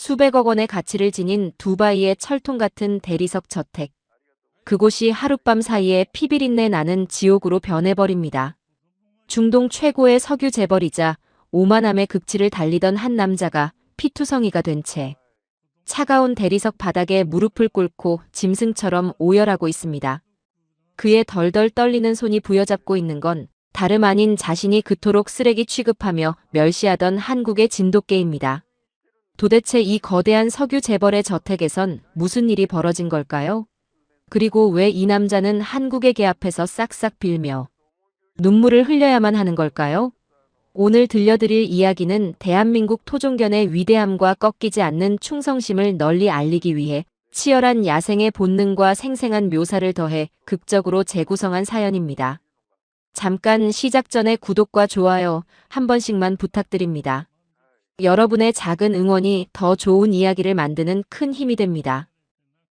수백억 원의 가치를 지닌 두바이의 철통 같은 대리석 저택. 그곳이 하룻밤 사이에 피비린내 나는 지옥으로 변해버립니다. 중동 최고의 석유 재벌이자 오만함의 극치를 달리던 한 남자가 피투성이가 된 채 차가운 대리석 바닥에 무릎을 꿇고 짐승처럼 오열하고 있습니다. 그의 덜덜 떨리는 손이 부여잡고 있는 건 다름 아닌 자신이 그토록 쓰레기 취급하며 멸시하던 한국의 진돗개입니다. 도대체 이 거대한 석유 재벌의 저택에선 무슨 일이 벌어진 걸까요? 그리고 왜 이 남자는 한국의 개 앞에서 싹싹 빌며 눈물을 흘려야만 하는 걸까요? 오늘 들려드릴 이야기는 대한민국 토종견의 위대함과 꺾이지 않는 충성심을 널리 알리기 위해 치열한 야생의 본능과 생생한 묘사를 더해 극적으로 재구성한 사연입니다. 잠깐 시작 전에 구독과 좋아요 한 번씩만 부탁드립니다. 여러분의 작은 응원이 더 좋은 이야기를 만드는 큰 힘이 됩니다.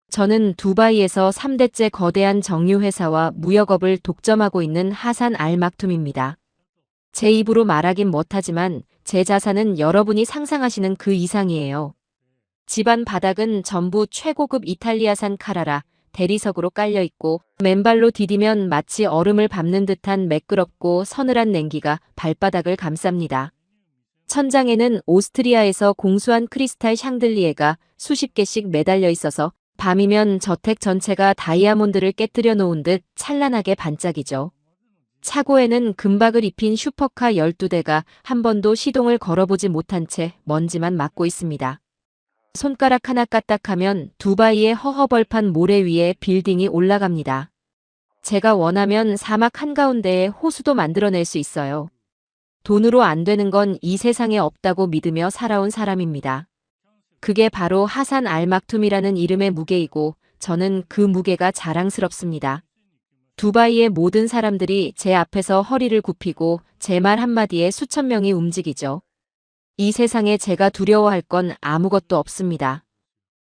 저는 두바이에서 3대째 거대한 정유회사와 무역업을 독점하고 있는 하산 알 막툼입니다. 제 입으로 말하긴 못하지만 제 자산은 여러분이 상상하시는 그 이상이에요. 집안 바닥은 전부 최고급 이탈리아산 카라라, 대리석으로 깔려있고 맨발로 디디면 마치 얼음을 밟는 듯한 매끄럽고 서늘한 냉기가 발바닥을 감쌉니다. 천장에는 오스트리아에서 공수한 크리스탈 샹들리에가 수십 개씩 매달려 있어서 밤이면 저택 전체가 다이아몬드를 깨뜨려 놓은 듯 찬란하게 반짝이죠. 차고에는 금박을 입힌 슈퍼카 12대가 한 번도 시동을 걸어보지 못한 채 먼지만 맡고 있습니다. 손가락 하나 까딱하면 두바이의 허허벌판 모래 위에 빌딩이 올라갑니다. 제가 원하면 사막 한가운데에 호수도 만들어낼 수 있어요. 돈으로 안 되는 건 이 세상에 없다고 믿으며 살아온 사람입니다. 그게 바로 하산 알 막툼이라는 이름의 무게이고 저는 그 무게가 자랑스럽습니다. 두바이의 모든 사람들이 제 앞에서 허리를 굽히고 제 말 한마디에 수천 명이 움직이죠. 이 세상에 제가 두려워할 건 아무것도 없습니다.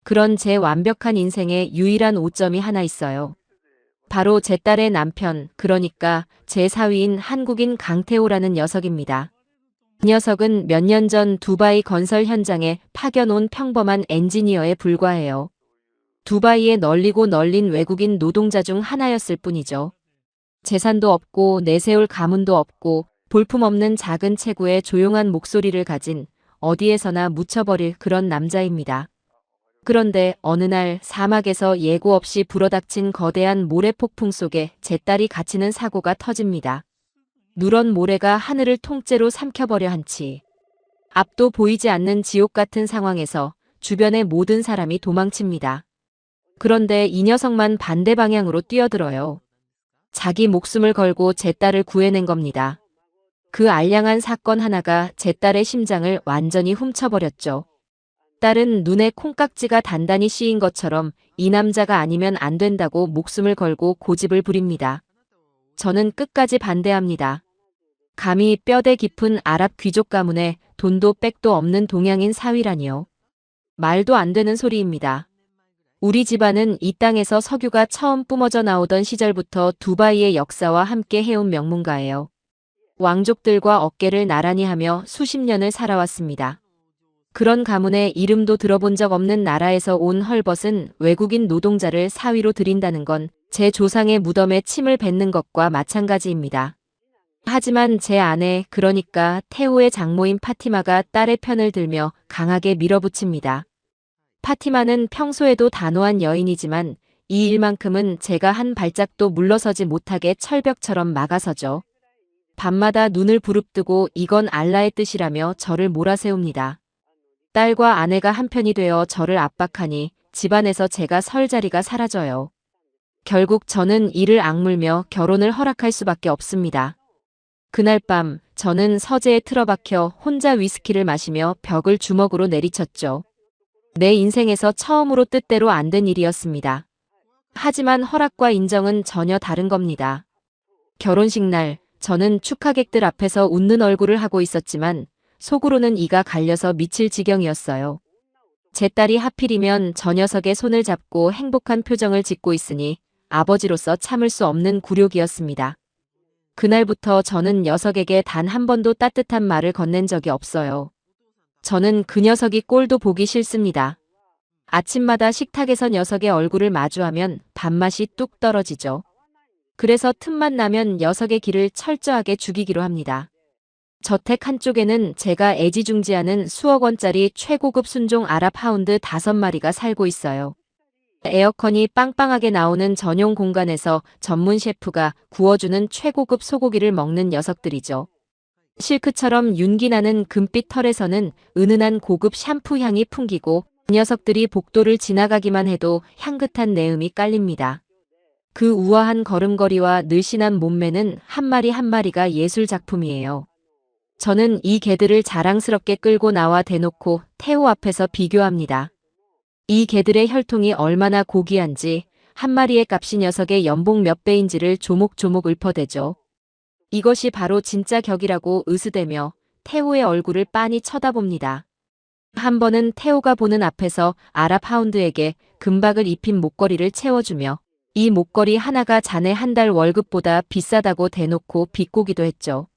그런 제 완벽한 인생에 유일한 오점이 하나 있어요. 바로 제 딸의 남편, 그러니까 제 사위인 한국인 강태호라는 녀석입니다. 이 녀석은 몇 년 전 두바이 건설 현장에 파견온 평범한 엔지니어에 불과해요. 두바이에 널리고 널린 외국인 노동자 중 하나였을 뿐이죠. 재산도 없고 내세울 가문도 없고 볼품없는 작은 체구에 조용한 목소리를 가진 어디에서나 묻혀버릴 그런 남자입니다. 그런데 어느 날 사막에서 예고 없이 불어닥친 거대한 모래폭풍 속에 제 딸이 갇히는 사고가 터집니다. 누런 모래가 하늘을 통째로 삼켜버려 한치. 앞도 보이지 않는 지옥 같은 상황에서 주변의 모든 사람이 도망칩니다. 그런데 이 녀석만 반대 방향으로 뛰어들어요. 자기 목숨을 걸고 제 딸을 구해낸 겁니다. 그 알량한 사건 하나가 제 딸의 심장을 완전히 훔쳐버렸죠. 딸은 눈에 콩깍지가 단단히 씌인 것처럼 이 남자가 아니면 안 된다고 목숨을 걸고 고집을 부립니다. 저는 끝까지 반대합니다. 감히 뼈대 깊은 아랍 귀족 가문에 돈도 백도 없는 동양인 사위라니요. 말도 안 되는 소리입니다. 우리 집안은 이 땅에서 석유가 처음 뿜어져 나오던 시절부터 두바이의 역사와 함께 해온 명문가예요. 왕족들과 어깨를 나란히 하며 수십 년을 살아왔습니다. 그런 가문의 이름도 들어본 적 없는 나라에서 온 헐벗은 외국인 노동자를 사위로 들인다는 건 제 조상의 무덤에 침을 뱉는 것과 마찬가지입니다. 하지만 제 아내, 그러니까 태호의 장모인 파티마가 딸의 편을 들며 강하게 밀어붙입니다. 파티마는 평소에도 단호한 여인이지만 이 일만큼은 제가 한 발짝도 물러서지 못하게 철벽처럼 막아서죠. 밤마다 눈을 부릅뜨고 이건 알라의 뜻이라며 저를 몰아세웁니다. 딸과 아내가 한편이 되어 저를 압박하니 집안에서 제가 설 자리가 사라져요. 결국 저는 이를 악물며 결혼을 허락할 수밖에 없습니다. 그날 밤 저는 서재에 틀어박혀 혼자 위스키를 마시며 벽을 주먹으로 내리쳤죠. 내 인생에서 처음으로 뜻대로 안 된 일이었습니다. 하지만 허락과 인정은 전혀 다른 겁니다. 결혼식 날 저는 축하객들 앞에서 웃는 얼굴을 하고 있었지만 속으로는 이가 갈려서 미칠 지경이었어요. 제 딸이 하필이면 저 녀석의 손을 잡고 행복한 표정을 짓고 있으니 아버지로서 참을 수 없는 굴욕이었습니다. 그날부터 저는 녀석에게 단 한 번도 따뜻한 말을 건넨 적이 없어요. 저는 그 녀석이 꼴도 보기 싫습니다. 아침마다 식탁에서 녀석의 얼굴을 마주하면 밥맛이 뚝 떨어지죠. 그래서 틈만 나면 녀석의 기를 철저하게 죽이기로 합니다. 저택 한쪽에는 제가 애지중지하는 수억 원짜리 최고급 순종 아랍 하운드 5마리가 살고 있어요. 에어컨이 빵빵하게 나오는 전용 공간에서 전문 셰프가 구워주는 최고급 소고기를 먹는 녀석들이죠. 실크처럼 윤기나는 금빛 털에서는 은은한 고급 샴푸 향이 풍기고 녀석들이 복도를 지나가기만 해도 향긋한 내음이 깔립니다. 그 우아한 걸음걸이와 늘씬한 몸매는 한 마리 한 마리가 예술 작품이에요. 저는 이 개들을 자랑스럽게 끌고 나와 대놓고 태호 앞에서 비교합니다. 이 개들의 혈통이 얼마나 고귀한지 한 마리의 값이 녀석의 연봉 몇 배인지를 조목조목 읊어대죠. 이것이 바로 진짜 격이라고 으스대며 태호의 얼굴을 빤히 쳐다봅니다. 한 번은 태호가 보는 앞에서 아랍 하운드에게 금박을 입힌 목걸이를 채워주며 이 목걸이 하나가 자네 한 달 월급보다 비싸다고 대놓고 비꼬기도 했죠.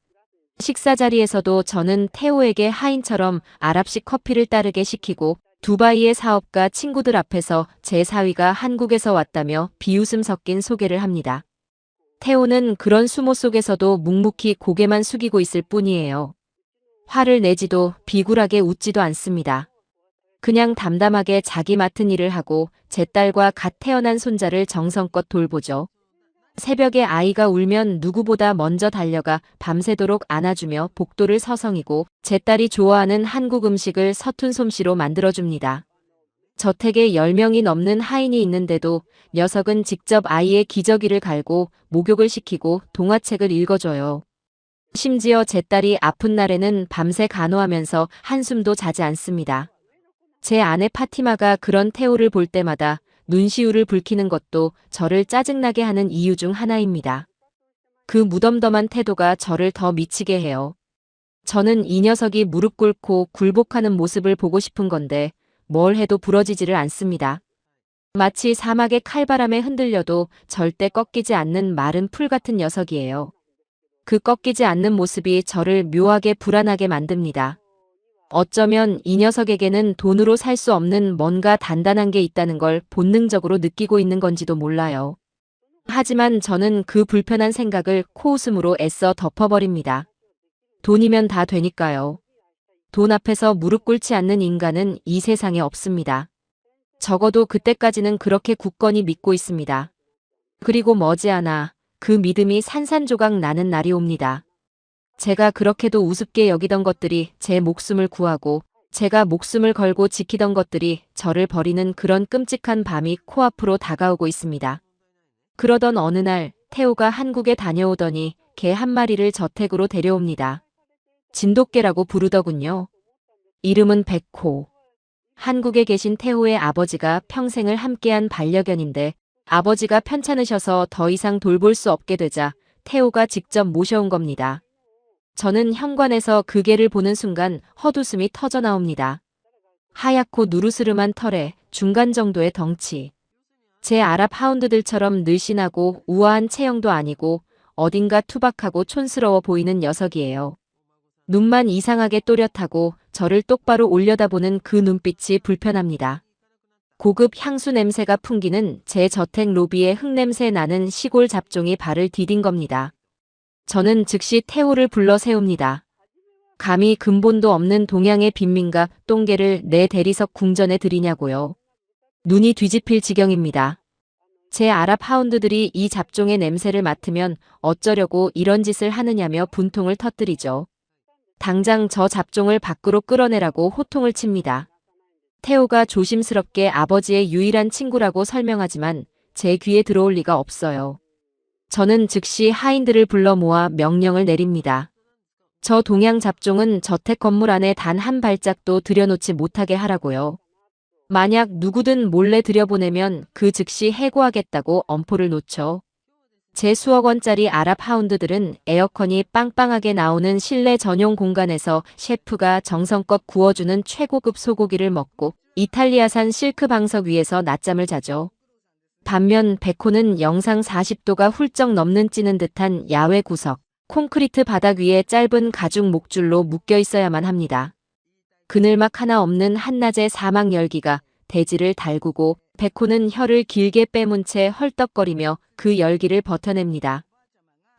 식사 자리에서도 저는 태호에게 하인처럼 아랍식 커피를 따르게 시키고 두바이의 사업가 친구들 앞에서 제 사위가 한국에서 왔다며 비웃음 섞인 소개를 합니다. 태호는 그런 수모 속에서도 묵묵히 고개만 숙이고 있을 뿐이에요. 화를 내지도 비굴하게 웃지도 않습니다. 그냥 담담하게 자기 맡은 일을 하고 제 딸과 갓 태어난 손자를 정성껏 돌보죠. 새벽에 아이가 울면 누구보다 먼저 달려가 밤새도록 안아주며 복도를 서성이고 제 딸이 좋아하는 한국 음식을 서툰 솜씨로 만들어줍니다. 저택에 10명이 넘는 하인이 있는데도 녀석은 직접 아이의 기저귀를 갈고 목욕을 시키고 동화책을 읽어줘요. 심지어 제 딸이 아픈 날에는 밤새 간호하면서 한숨도 자지 않습니다. 제 아내 파티마가 그런 태호를 볼 때마다 눈시울을 붉히는 것도 저를 짜증나게 하는 이유 중 하나입니다. 그 무덤덤한 태도가 저를 더 미치게 해요. 저는 이 녀석이 무릎 꿇고 굴복하는 모습을 보고 싶은 건데 뭘 해도 부러지지를 않습니다. 마치 사막의 칼바람에 흔들려도 절대 꺾이지 않는 마른 풀 같은 녀석이에요. 그 꺾이지 않는 모습이 저를 묘하게 불안하게 만듭니다. 어쩌면 이 녀석에게는 돈으로 살 수 없는 뭔가 단단한 게 있다는 걸 본능적으로 느끼고 있는 건지도 몰라요. 하지만 저는 그 불편한 생각을 코웃음으로 애써 덮어버립니다. 돈이면 다 되니까요. 돈 앞에서 무릎 꿇지 않는 인간은 이 세상에 없습니다. 적어도 그때까지는 그렇게 굳건히 믿고 있습니다. 그리고 머지않아 그 믿음이 산산조각 나는 날이 옵니다. 제가 그렇게도 우습게 여기던 것들이 제 목숨을 구하고 제가 목숨을 걸고 지키던 것들이 저를 버리는 그런 끔찍한 밤이 코앞으로 다가오고 있습니다. 그러던 어느 날 태호가 한국에 다녀오더니 개 한 마리를 저택으로 데려옵니다. 진돗개라고 부르더군요. 이름은 백호. 한국에 계신 태호의 아버지가 평생을 함께한 반려견인데 아버지가 편찮으셔서 더 이상 돌볼 수 없게 되자 태호가 직접 모셔온 겁니다. 저는 현관에서 그 개를 보는 순간 헛웃음이 터져 나옵니다. 하얗고 누르스름한 털에 중간 정도의 덩치. 제 아랍 하운드들처럼 늘씬하고 우아한 체형도 아니고 어딘가 투박하고 촌스러워 보이는 녀석이에요. 눈만 이상하게 또렷하고 저를 똑바로 올려다보는 그 눈빛이 불편합니다. 고급 향수 냄새가 풍기는 제 저택 로비에 흙냄새 나는 시골 잡종이 발을 디딘 겁니다. 저는 즉시 태호를 불러 세웁니다. 감히 근본도 없는 동양의 빈민가 똥개를 내 대리석 궁전에 들이냐고요. 눈이 뒤집힐 지경입니다. 제 아랍 하운드들이 이 잡종의 냄새를 맡으면 어쩌려고 이런 짓을 하느냐며 분통을 터뜨리죠. 당장 저 잡종을 밖으로 끌어내라고 호통을 칩니다. 태호가 조심스럽게 아버지의 유일한 친구라고 설명하지만 제 귀에 들어올 리가 없어요. 저는 즉시 하인들을 불러 모아 명령을 내립니다. 저 동양 잡종은 저택 건물 안에 단 한 발짝도 들여놓지 못하게 하라고요. 만약 누구든 몰래 들여보내면 그 즉시 해고하겠다고 엄포를 놓죠. 제 수억 원짜리 아랍 하운드들은 에어컨이 빵빵하게 나오는 실내 전용 공간에서 셰프가 정성껏 구워주는 최고급 소고기를 먹고 이탈리아산 실크 방석 위에서 낮잠을 자죠. 반면 백호는 영상 40도가 훌쩍 넘는 찌는 듯한 야외 구석, 콘크리트 바닥 위에 짧은 가죽 목줄로 묶여 있어야만 합니다. 그늘막 하나 없는 한낮의 사막 열기가 대지를 달구고 백호는 혀를 길게 빼문 채 헐떡거리며 그 열기를 버텨냅니다.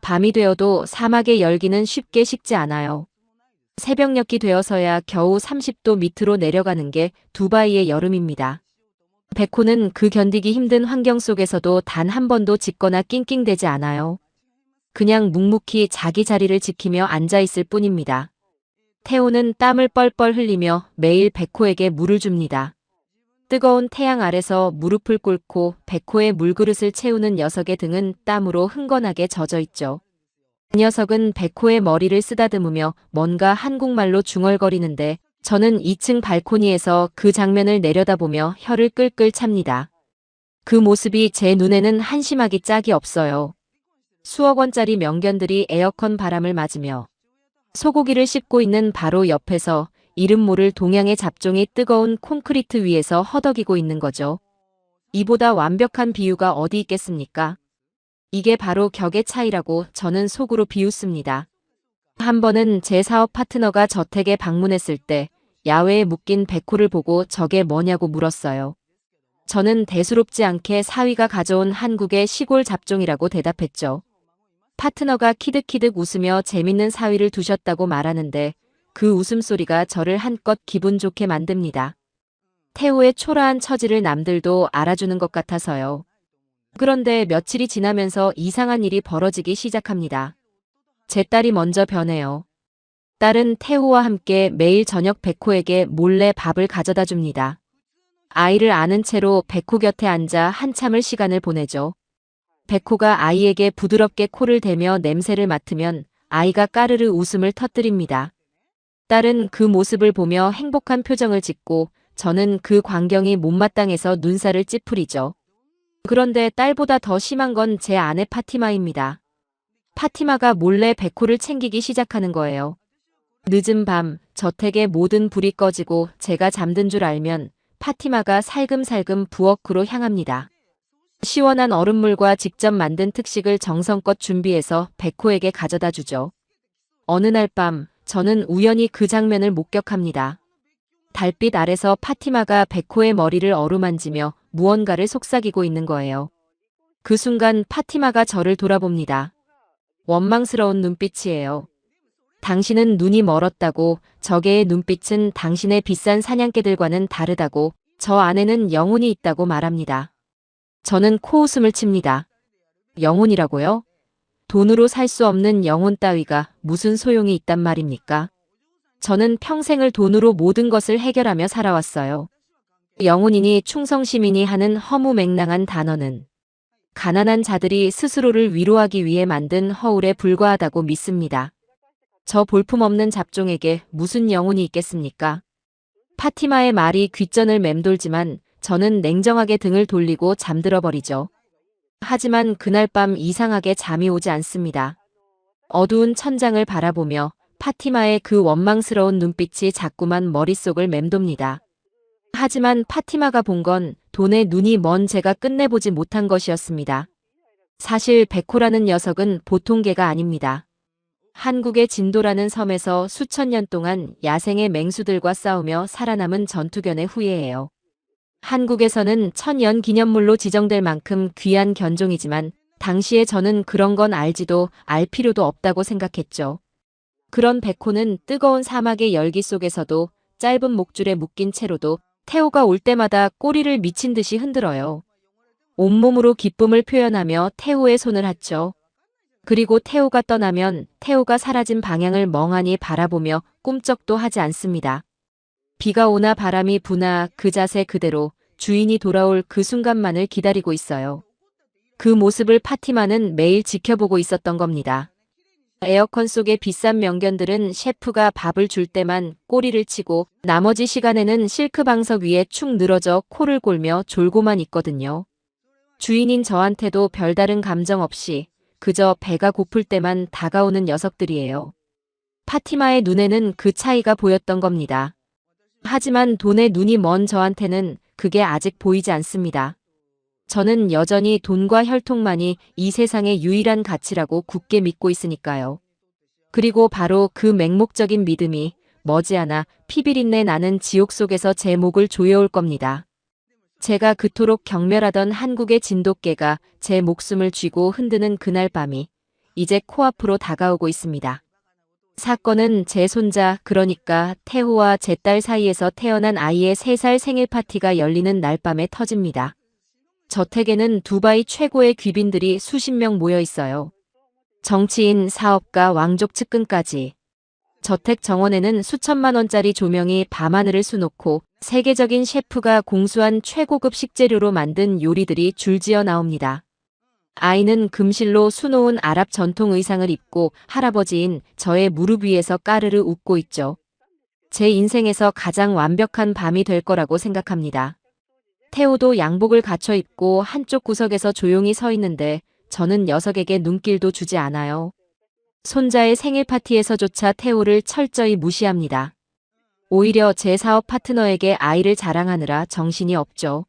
밤이 되어도 사막의 열기는 쉽게 식지 않아요. 새벽녘이 되어서야 겨우 30도 밑으로 내려가는 게 두바이의 여름입니다. 백호는 그 견디기 힘든 환경 속에서도 단 한 번도 짖거나 낑낑대지 않아요. 그냥 묵묵히 자기 자리를 지키며 앉아있을 뿐입니다. 태호는 땀을 뻘뻘 흘리며 매일 백호에게 물을 줍니다. 뜨거운 태양 아래서 무릎을 꿇고 백호의 물그릇을 채우는 녀석의 등은 땀으로 흥건하게 젖어 있죠. 그 녀석은 백호의 머리를 쓰다듬으며 뭔가 한국말로 중얼거리는데 저는 2층 발코니에서 그 장면을 내려다보며 혀를 끌끌 찹니다. 그 모습이 제 눈에는 한심하기 짝이 없어요. 수억 원짜리 명견들이 에어컨 바람을 맞으며 소고기를 씹고 있는 바로 옆에서 이름 모를 동양의 잡종이 뜨거운 콘크리트 위에서 허덕이고 있는 거죠. 이보다 완벽한 비유가 어디 있겠습니까? 이게 바로 격의 차이라고 저는 속으로 비웃습니다. 한 번은 제 사업 파트너가 저택에 방문했을 때 야외에 묶인 백호를 보고 저게 뭐냐고 물었어요. 저는 대수롭지 않게 사위가 가져온 한국의 시골 잡종이라고 대답했죠. 파트너가 키득키득 웃으며 재밌는 사위를 두셨다고 말하는데 그 웃음소리가 저를 한껏 기분 좋게 만듭니다. 태호의 초라한 처지를 남들도 알아주는 것 같아서요. 그런데 며칠이 지나면서 이상한 일이 벌어지기 시작합니다. 제 딸이 먼저 변해요. 딸은 태호와 함께 매일 저녁 백호에게 몰래 밥을 가져다 줍니다. 아이를 아는 채로 백호 곁에 앉아 한참을 시간을 보내죠. 백호가 아이에게 부드럽게 코를 대며 냄새를 맡으면 아이가 까르르 웃음을 터뜨립니다. 딸은 그 모습을 보며 행복한 표정을 짓고 저는 그 광경이 못마땅해서 눈살을 찌푸리죠. 그런데 딸보다 더 심한 건 제 아내 파티마입니다. 파티마가 몰래 백호를 챙기기 시작하는 거예요. 늦은 밤 저택의 모든 불이 꺼지고 제가 잠든 줄 알면 파티마가 살금살금 부엌으로 향합니다. 시원한 얼음물과 직접 만든 특식을 정성껏 준비해서 백호에게 가져다 주죠. 어느 날 밤 저는 우연히 그 장면을 목격합니다. 달빛 아래서 파티마가 백호의 머리를 어루만지며 무언가를 속삭이고 있는 거예요. 그 순간 파티마가 저를 돌아봅니다. 원망스러운 눈빛이에요. 당신은 눈이 멀었다고, 저게의 눈빛은 당신의 비싼 사냥개들과는 다르다고, 저 안에는 영혼이 있다고 말합니다. 저는 코웃음을 칩니다. 영혼이라고요? 돈으로 살 수 없는 영혼 따위가 무슨 소용이 있단 말입니까? 저는 평생을 돈으로 모든 것을 해결하며 살아왔어요. 영혼이니 충성심이니 하는 허무맹랑한 단어는 가난한 자들이 스스로를 위로하기 위해 만든 허울에 불과하다고 믿습니다. 저 볼품없는 잡종에게 무슨 영혼이 있겠습니까? 파티마의 말이 귓전을 맴돌지만 저는 냉정하게 등을 돌리고 잠들어 버리죠. 하지만 그날 밤 이상하게 잠이 오지 않습니다. 어두운 천장을 바라보며 파티마의 그 원망스러운 눈빛이 자꾸만 머릿속을 맴돕니다. 하지만 파티마가 본 건 돈에 눈이 먼 제가 끝내보지 못한 것이었습니다. 사실 백호라는 녀석은 보통 개가 아닙니다. 한국의 진도라는 섬에서 수천 년 동안 야생의 맹수들과 싸우며 살아남은 전투견의 후예예요. 한국에서는 천연 기념물로 지정될 만큼 귀한 견종이지만 당시에 저는 그런 건 알지도 알 필요도 없다고 생각했죠. 그런 백호는 뜨거운 사막의 열기 속에서도 짧은 목줄에 묶인 채로도 태호가 올 때마다 꼬리를 미친 듯이 흔들어요. 온몸으로 기쁨을 표현하며 태호의 손을 핫죠. 그리고 태호가 떠나면 태호가 사라진 방향을 멍하니 바라보며 꿈쩍도 하지 않습니다. 비가 오나 바람이 부나 그 자세 그대로 주인이 돌아올 그 순간만을 기다리고 있어요. 그 모습을 파티마는 매일 지켜보고 있었던 겁니다. 에어컨 속의 비싼 명견들은 셰프가 밥을 줄 때만 꼬리를 치고 나머지 시간에는 실크 방석 위에 축 늘어져 코를 골며 졸고만 있거든요. 주인인 저한테도 별다른 감정 없이 그저 배가 고플 때만 다가오는 녀석들이에요. 파티마의 눈에는 그 차이가 보였던 겁니다. 하지만 돈에 눈이 먼 저한테는 그게 아직 보이지 않습니다. 저는 여전히 돈과 혈통만이 이 세상의 유일한 가치라고 굳게 믿고 있으니까요. 그리고 바로 그 맹목적인 믿음이 머지않아 피비린내 나는 지옥 속에서 제 목을 조여올 겁니다. 제가 그토록 경멸하던 한국의 진돗개가 제 목숨을 쥐고 흔드는 그날 밤이 이제 코앞으로 다가오고 있습니다. 사건은 제 손자, 그러니까 태호와 제 딸 사이에서 태어난 아이의 3살 생일 파티가 열리는 날 밤에 터집니다. 저택에는 두바이 최고의 귀빈들이 수십 명 모여 있어요. 정치인, 사업가, 왕족 측근까지. 저택 정원에는 수천만 원짜리 조명이 밤하늘을 수놓고 세계적인 셰프가 공수한 최고급 식재료로 만든 요리들이 줄지어 나옵니다. 아이는 금실로 수놓은 아랍 전통 의상을 입고 할아버지인 저의 무릎 위에서 까르르 웃고 있죠. 제 인생에서 가장 완벽한 밤이 될 거라고 생각합니다. 태호도 양복을 갖춰 입고 한쪽 구석에서 조용히 서 있는데 저는 녀석에게 눈길도 주지 않아요. 손자의 생일 파티에서조차 태호를 철저히 무시합니다. 오히려 제 사업 파트너에게 아이를 자랑하느라 정신이 없죠.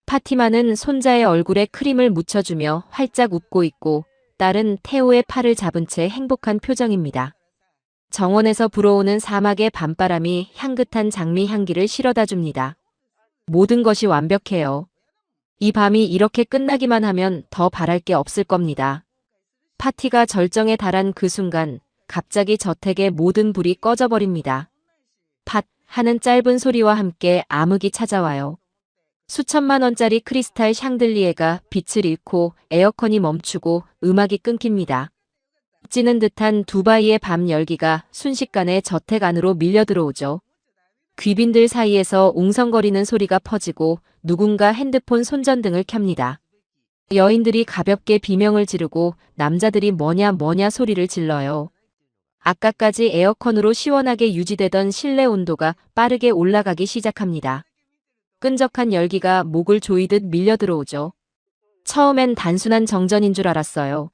파티마는 손자의 얼굴에 크림을 묻혀주며 활짝 웃고 있고 딸은 태호의 팔을 잡은 채 행복한 표정입니다. 정원에서 불어오는 사막의 밤바람이 향긋한 장미 향기를 실어다 줍니다. 모든 것이 완벽해요. 이 밤이 이렇게 끝나기만 하면 더 바랄 게 없을 겁니다. 파티가 절정에 달한 그 순간 갑자기 저택의 모든 불이 꺼져버립니다. 팟 하는 짧은 소리와 함께 암흑이 찾아와요. 수천만 원짜리 크리스탈 샹들리에가 빛을 잃고 에어컨이 멈추고 음악이 끊깁니다. 찌는 듯한 두바이의 밤 열기가 순식간에 저택 안으로 밀려 들어오죠. 귀빈들 사이에서 웅성거리는 소리가 퍼지고 누군가 핸드폰 손전등을 켭니다. 여인들이 가볍게 비명을 지르고 남자들이 뭐냐 뭐냐 소리를 질러요. 아까까지 에어컨으로 시원하게 유지되던 실내 온도가 빠르게 올라가기 시작합니다. 끈적한 열기가 목을 조이듯 밀려 들어오죠. 처음엔 단순한 정전인 줄 알았어요.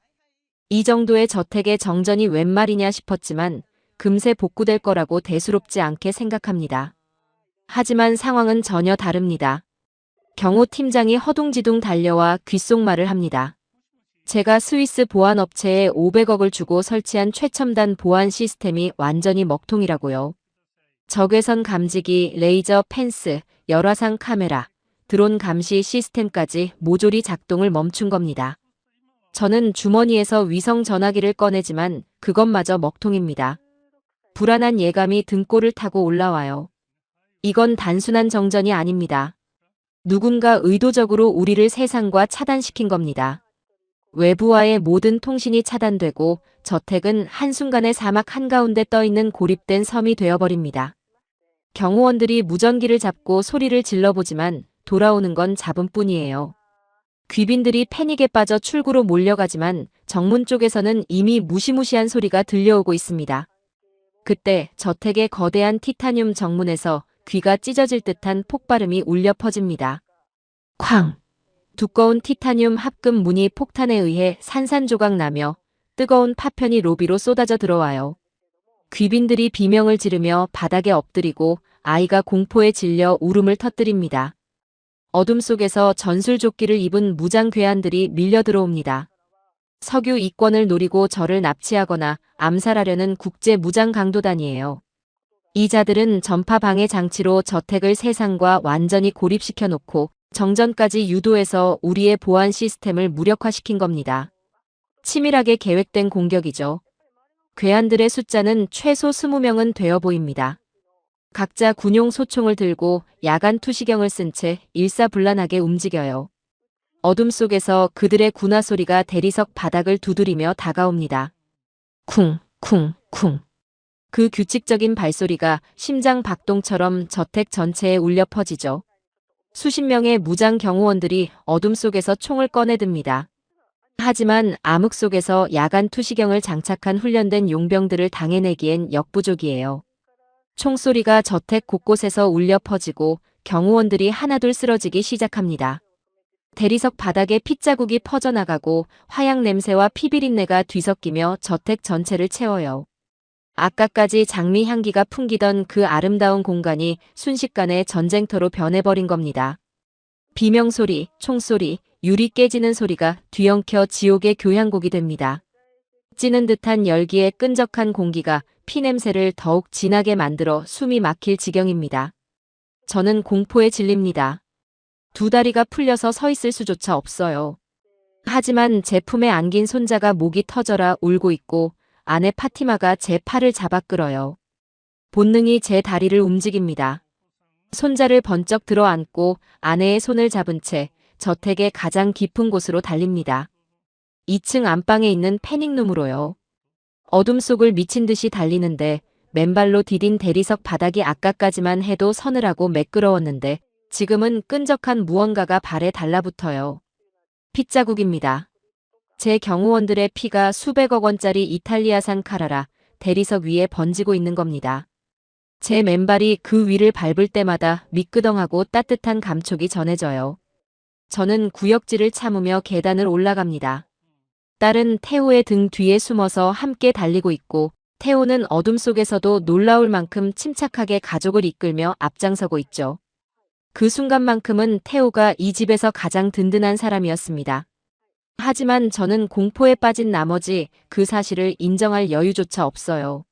이 정도의 저택의 정전이 웬 말이냐 싶었지만 금세 복구될 거라고 대수롭지 않게 생각합니다. 하지만 상황은 전혀 다릅니다. 경호 팀장이 허둥지둥 달려와 귓속말을 합니다. 제가 스위스 보안업체에 500억을 주고 설치한 최첨단 보안 시스템이 완전히 먹통이라고요. 적외선 감지기, 레이저 펜스, 열화상 카메라, 드론 감시 시스템까지 모조리 작동을 멈춘 겁니다. 저는 주머니에서 위성 전화기를 꺼내지만 그것마저 먹통입니다. 불안한 예감이 등골을 타고 올라와요. 이건 단순한 정전이 아닙니다. 누군가 의도적으로 우리를 세상과 차단시킨 겁니다. 외부와의 모든 통신이 차단되고 저택은 한순간에 사막 한가운데 떠있는 고립된 섬이 되어버립니다. 경호원들이 무전기를 잡고 소리를 질러보지만 돌아오는 건 잡음뿐이에요. 귀빈들이 패닉에 빠져 출구로 몰려가지만 정문 쪽에서는 이미 무시무시한 소리가 들려오고 있습니다. 그때 저택의 거대한 티타늄 정문에서 귀가 찢어질 듯한 폭발음이 울려 퍼집니다. 쾅! 두꺼운 티타늄 합금 문이 폭탄에 의해 산산조각 나며 뜨거운 파편이 로비로 쏟아져 들어와요. 귀빈들이 비명을 지르며 바닥에 엎드리고 아이가 공포에 질려 울음을 터뜨립니다. 어둠 속에서 전술조끼를 입은 무장 괴한들이 밀려 들어옵니다. 석유 이권을 노리고 저를 납치하거나 암살하려는 국제 무장 강도단이에요. 이 자들은 전파 방해 장치로 저택을 세상과 완전히 고립시켜 놓고 정전까지 유도해서 우리의 보안 시스템을 무력화시킨 겁니다. 치밀하게 계획된 공격이죠. 괴한들의 숫자는 최소 20명은 되어 보입니다. 각자 군용 소총을 들고 야간 투시경을 쓴 채 일사불란하게 움직여요. 어둠 속에서 그들의 군화 소리가 대리석 바닥을 두드리며 다가옵니다. 쿵, 쿵, 쿵. 그 규칙적인 발소리가 심장 박동처럼 저택 전체에 울려 퍼지죠. 수십 명의 무장 경호원들이 어둠 속에서 총을 꺼내듭니다. 하지만 암흑 속에서 야간 투시경을 장착한 훈련된 용병들을 당해내기엔 역부족이에요. 총소리가 저택 곳곳에서 울려 퍼지고 경호원들이 하나둘 쓰러지기 시작합니다. 대리석 바닥에 핏자국이 퍼져나가고 화약 냄새와 피비린내가 뒤섞이며 저택 전체를 채워요. 아까까지 장미 향기가 풍기던 그 아름다운 공간이 순식간에 전쟁터로 변해버린 겁니다. 비명소리, 총소리, 유리 깨지는 소리가 뒤엉켜 지옥의 교향곡이 됩니다. 찌는 듯한 열기에 끈적한 공기가 피냄새를 더욱 진하게 만들어 숨이 막힐 지경입니다. 저는 공포에 질립니다. 두 다리가 풀려서 서 있을 수조차 없어요. 하지만 제 품에 안긴 손자가 목이 터져라 울고 있고 아내 파티마가 제 팔을 잡아 끌어요. 본능이 제 다리를 움직입니다. 손자를 번쩍 들어 안고 아내의 손을 잡은 채 저택의 가장 깊은 곳으로 달립니다. 2층 안방에 있는 패닉룸으로요. 어둠 속을 미친 듯이 달리는데 맨발로 디딘 대리석 바닥이 아까까지만 해도 서늘하고 매끄러웠는데 지금은 끈적한 무언가가 발에 달라붙어요. 핏자국입니다. 제 경호원들의 피가 수백억 원짜리 이탈리아산 카라라 대리석 위에 번지고 있는 겁니다. 제 맨발이 그 위를 밟을 때마다 미끄덩하고 따뜻한 감촉이 전해져요. 저는 구역질을 참으며 계단을 올라갑니다. 딸은 태호의 등 뒤에 숨어서 함께 달리고 있고 태호는 어둠 속에서도 놀라울 만큼 침착하게 가족을 이끌며 앞장서고 있죠. 그 순간만큼은 태호가 이 집에서 가장 든든한 사람이었습니다. 하지만 저는 공포에 빠진 나머지 그 사실을 인정할 여유조차 없어요.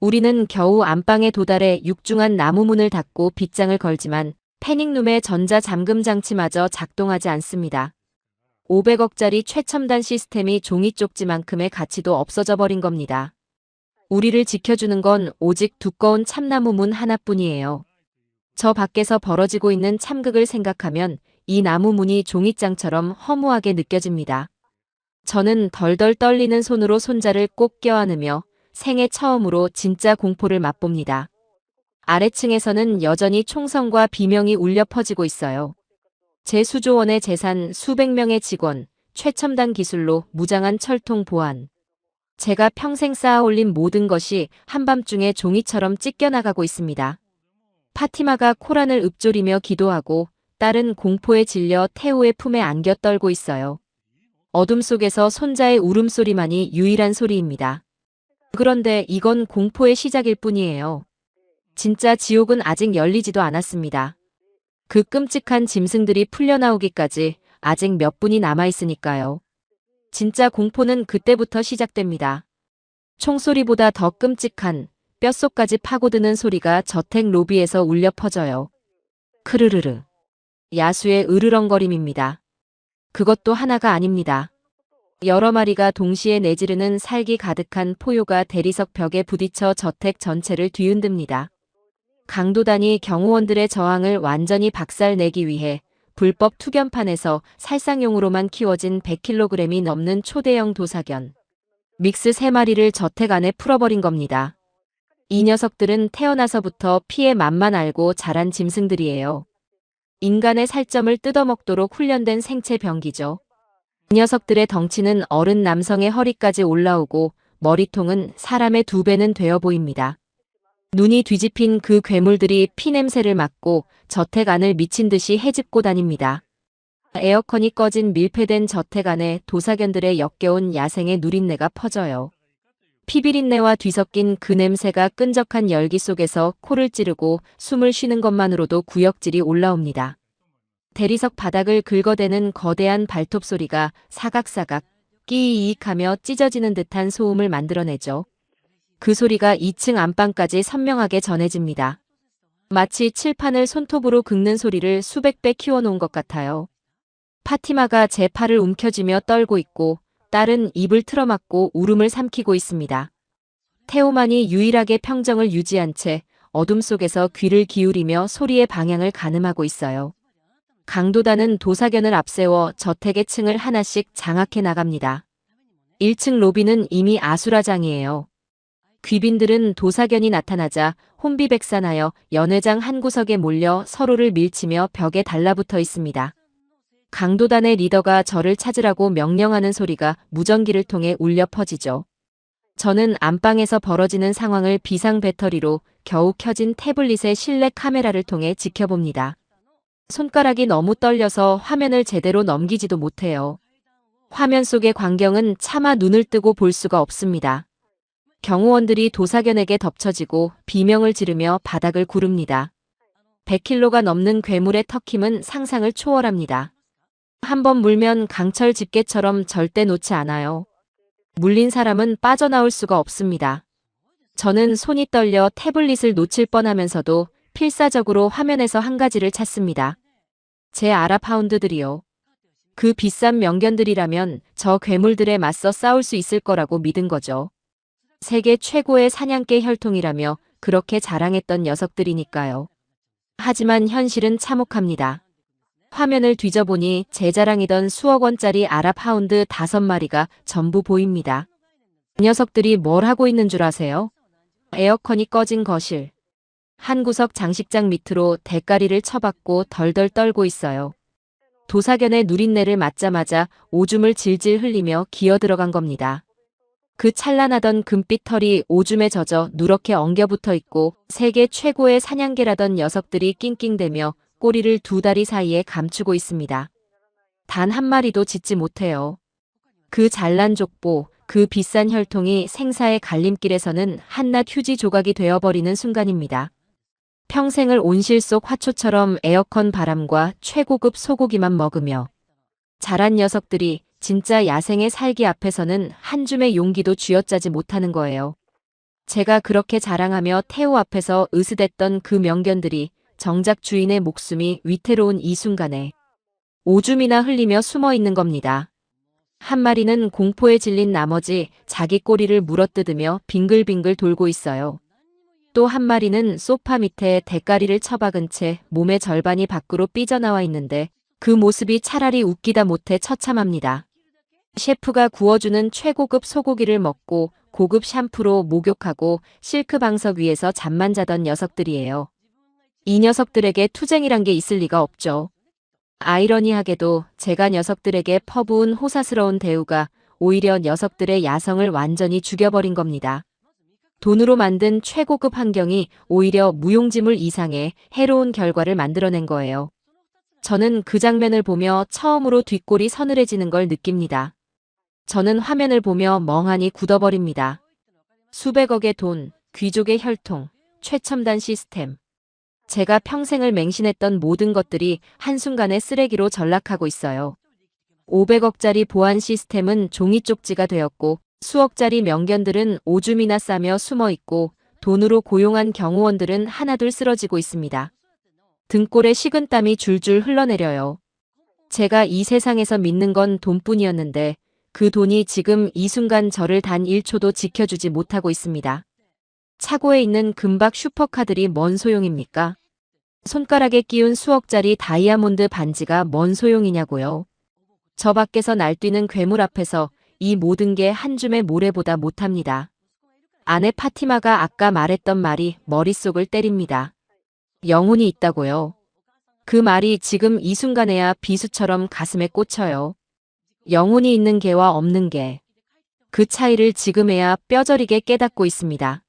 우리는 겨우 안방에 도달해 육중한 나무 문을 닫고 빗장을 걸지만 패닉룸의 전자잠금 장치마저 작동하지 않습니다. 500억짜리 최첨단 시스템이 종이 쪽지만큼의 가치도 없어져 버린 겁니다. 우리를 지켜주는 건 오직 두꺼운 참나무 문 하나뿐이에요. 저 밖에서 벌어지고 있는 참극을 생각하면 이 나무 문이 종이장처럼 허무하게 느껴집니다. 저는 덜덜 떨리는 손으로 손자를 꼭 껴안으며 생애 처음으로 진짜 공포를 맛봅니다. 아래층에서는 여전히 총성과 비명이 울려 퍼지고 있어요. 제 수조원의 재산 수백 명의 직원, 최첨단 기술로 무장한 철통 보안. 제가 평생 쌓아올린 모든 것이 한밤중에 종이처럼 찢겨나가고 있습니다. 파티마가 코란을 읊조리며 기도하고 딸은 공포에 질려 태호의 품에 안겨 떨고 있어요. 어둠 속에서 손자의 울음소리만이 유일한 소리입니다. 그런데 이건 공포의 시작일 뿐이에요. 진짜 지옥은 아직 열리지도 않았습니다. 그 끔찍한 짐승들이 풀려나오기까지 아직 몇 분이 남아있으니까요. 진짜 공포는 그때부터 시작됩니다. 총소리보다 더 끔찍한 뼛속까지 파고드는 소리가 저택 로비에서 울려 퍼져요. 크르르르. 야수의 으르렁거림입니다. 그것도 하나가 아닙니다. 여러 마리가 동시에 내지르는 살기 가득한 포효가 대리석 벽에 부딪혀 저택 전체를 뒤흔듭니다. 강도단이 경호원들의 저항을 완전히 박살내기 위해 불법 투견판에서 살상용으로만 키워진 100kg이 넘는 초대형 도사견. 믹스 3마리를 저택 안에 풀어버린 겁니다. 이 녀석들은 태어나서부터 피의 맛만 알고 자란 짐승들이에요. 인간의 살점을 뜯어먹도록 훈련된 생체 병기죠. 이 녀석들의 덩치는 어른 남성의 허리까지 올라오고 머리통은 사람의 2배는 되어 보입니다. 눈이 뒤집힌 그 괴물들이 피냄새를 맡고 저택 안을 미친 듯이 헤집고 다닙니다. 에어컨이 꺼진 밀폐된 저택 안에 도사견들의 역겨운 야생의 누린내가 퍼져요. 피비린내와 뒤섞인 그 냄새가 끈적한 열기 속에서 코를 찌르고 숨을 쉬는 것만으로도 구역질이 올라옵니다. 대리석 바닥을 긁어대는 거대한 발톱 소리가 사각사각 끼익하며 찢어지는 듯한 소음을 만들어내죠. 그 소리가 2층 안방까지 선명하게 전해집니다. 마치 칠판을 손톱으로 긁는 소리를 수백 배 키워놓은 것 같아요. 파티마가 제 팔을 움켜쥐며 떨고 있고 딸은 입을 틀어막고 울음을 삼키고 있습니다. 태호만이 유일하게 평정을 유지한 채 어둠 속에서 귀를 기울이며 소리의 방향을 가늠하고 있어요. 강도단은 도사견을 앞세워 저택의 층을 하나씩 장악해 나갑니다. 1층 로비는 이미 아수라장이에요. 귀빈들은 도사견이 나타나자 혼비백산하여 연회장 한 구석에 몰려 서로를 밀치며 벽에 달라붙어 있습니다. 강도단의 리더가 저를 찾으라고 명령하는 소리가 무전기를 통해 울려 퍼지죠. 저는 안방에서 벌어지는 상황을 비상 배터리로 겨우 켜진 태블릿의 실내 카메라를 통해 지켜봅니다. 손가락이 너무 떨려서 화면을 제대로 넘기지도 못해요. 화면 속의 광경은 차마 눈을 뜨고 볼 수가 없습니다. 경호원들이 도사견에게 덮쳐지고 비명을 지르며 바닥을 구릅니다. 100kg가 넘는 괴물의 턱힘은 상상을 초월합니다. 한번 물면 강철 집게처럼 절대 놓지 않아요. 물린 사람은 빠져나올 수가 없습니다. 저는 손이 떨려 태블릿을 놓칠 뻔하면서도 필사적으로 화면에서 한 가지를 찾습니다. 제 아랍하운드들이요. 그 비싼 명견들이라면 저 괴물들에 맞서 싸울 수 있을 거라고 믿은 거죠. 세계 최고의 사냥개 혈통이라며 그렇게 자랑했던 녀석들이니까요. 하지만 현실은 참혹합니다. 화면을 뒤져보니 제 자랑이던 수억 원짜리 아랍하운드 5마리가 전부 보입니다. 그 녀석들이 뭘 하고 있는 줄 아세요? 에어컨이 꺼진 거실. 한 구석 장식장 밑으로 대가리를 쳐박고 덜덜 떨고 있어요. 도사견의 누린내를 맡자마자 오줌을 질질 흘리며 기어 들어간 겁니다. 그 찬란하던 금빛 털이 오줌에 젖어 누렇게 엉겨붙어 있고 세계 최고의 사냥개라던 녀석들이 낑낑대며 꼬리를 두 다리 사이에 감추고 있습니다. 단 한 마리도 짖지 못해요. 그 잘난 족보, 그 비싼 혈통이 생사의 갈림길에서는 한낱 휴지 조각이 되어버리는 순간입니다. 평생을 온실 속 화초처럼 에어컨 바람과 최고급 소고기만 먹으며 자란 녀석들이 진짜 야생의 살기 앞에서는 한 줌의 용기도 쥐어짜지 못하는 거예요. 제가 그렇게 자랑하며 태호 앞에서 으스댔던 그 명견들이 정작 주인의 목숨이 위태로운 이 순간에 오줌이나 흘리며 숨어 있는 겁니다. 한 마리는 공포에 질린 나머지 자기 꼬리를 물어뜯으며 빙글빙글 돌고 있어요. 또 한 마리는 소파 밑에 대가리를 처박은 채 몸의 절반이 밖으로 삐져나와 있는데 그 모습이 차라리 웃기다 못해 처참합니다. 셰프가 구워주는 최고급 소고기를 먹고 고급 샴푸로 목욕하고 실크 방석 위에서 잠만 자던 녀석들이에요. 이 녀석들에게 투쟁이란 게 있을 리가 없죠. 아이러니하게도 제가 녀석들에게 퍼부은 호사스러운 대우가 오히려 녀석들의 야성을 완전히 죽여버린 겁니다. 돈으로 만든 최고급 환경이 오히려 무용지물 이상의 해로운 결과를 만들어낸 거예요. 저는 그 장면을 보며 처음으로 뒷골이 서늘해지는 걸 느낍니다. 저는 화면을 보며 멍하니 굳어버립니다. 수백억의 돈, 귀족의 혈통, 최첨단 시스템. 제가 평생을 맹신했던 모든 것들이 한순간에 쓰레기로 전락하고 있어요. 500억짜리 보안 시스템은 종이 쪽지가 되었고 수억짜리 명견들은 오줌이나 싸며 숨어 있고 돈으로 고용한 경호원들은 하나둘 쓰러지고 있습니다. 등골에 식은땀이 줄줄 흘러내려요. 제가 이 세상에서 믿는 건 돈뿐이었는데 그 돈이 지금 이 순간 저를 단 1초도 지켜주지 못하고 있습니다. 차고에 있는 금박 슈퍼카들이 뭔 소용입니까? 손가락에 끼운 수억짜리 다이아몬드 반지가 뭔 소용이냐고요. 저 밖에서 날뛰는 괴물 앞에서 이 모든 게 한 줌의 모래보다 못합니다. 아내 파티마가 아까 말했던 말이 머릿속을 때립니다. 영혼이 있다고요. 그 말이 지금 이 순간에야 비수처럼 가슴에 꽂혀요. 영혼이 있는 개와 없는 개. 그 차이를 지금에야 뼈저리게 깨닫고 있습니다.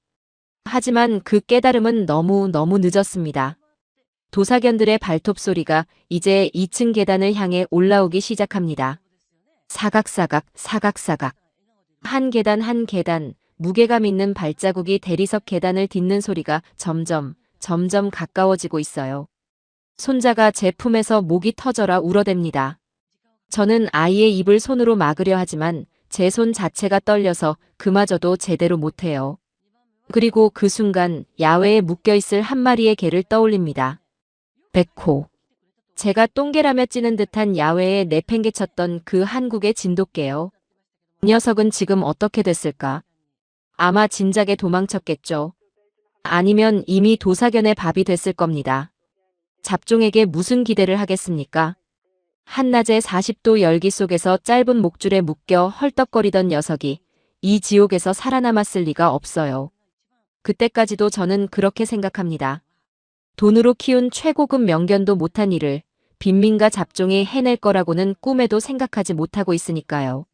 하지만 그 깨달음은 너무 늦었습니다. 도사견들의 발톱 소리가 이제 2층 계단을 향해 올라오기 시작합니다. 사각사각, 사각사각. 한 계단 한 계단, 무게감 있는 발자국이 대리석 계단을 딛는 소리가 점점 가까워지고 있어요. 손자가 제 품에서 목이 터져라 울어댑니다. 저는 아이의 입을 손으로 막으려 하지만 제 손 자체가 떨려서 그마저도 제대로 못해요. 그리고 그 순간 야외에 묶여있을 한 마리의 개를 떠올립니다. 백호. 제가 똥개라며 찌는 듯한 야외에 내팽개쳤던 그 한국의 진돗개요. 그 녀석은 지금 어떻게 됐을까? 아마 진작에 도망쳤겠죠. 아니면 이미 도사견의 밥이 됐을 겁니다. 잡종에게 무슨 기대를 하겠습니까? 한낮의 40도 열기 속에서 짧은 목줄에 묶여 헐떡거리던 녀석이 이 지옥에서 살아남았을 리가 없어요. 그때까지도 저는 그렇게 생각합니다. 돈으로 키운 최고급 명견도 못한 일을 빈민가 잡종이 해낼 거라고는 꿈에도 생각하지 못하고 있으니까요.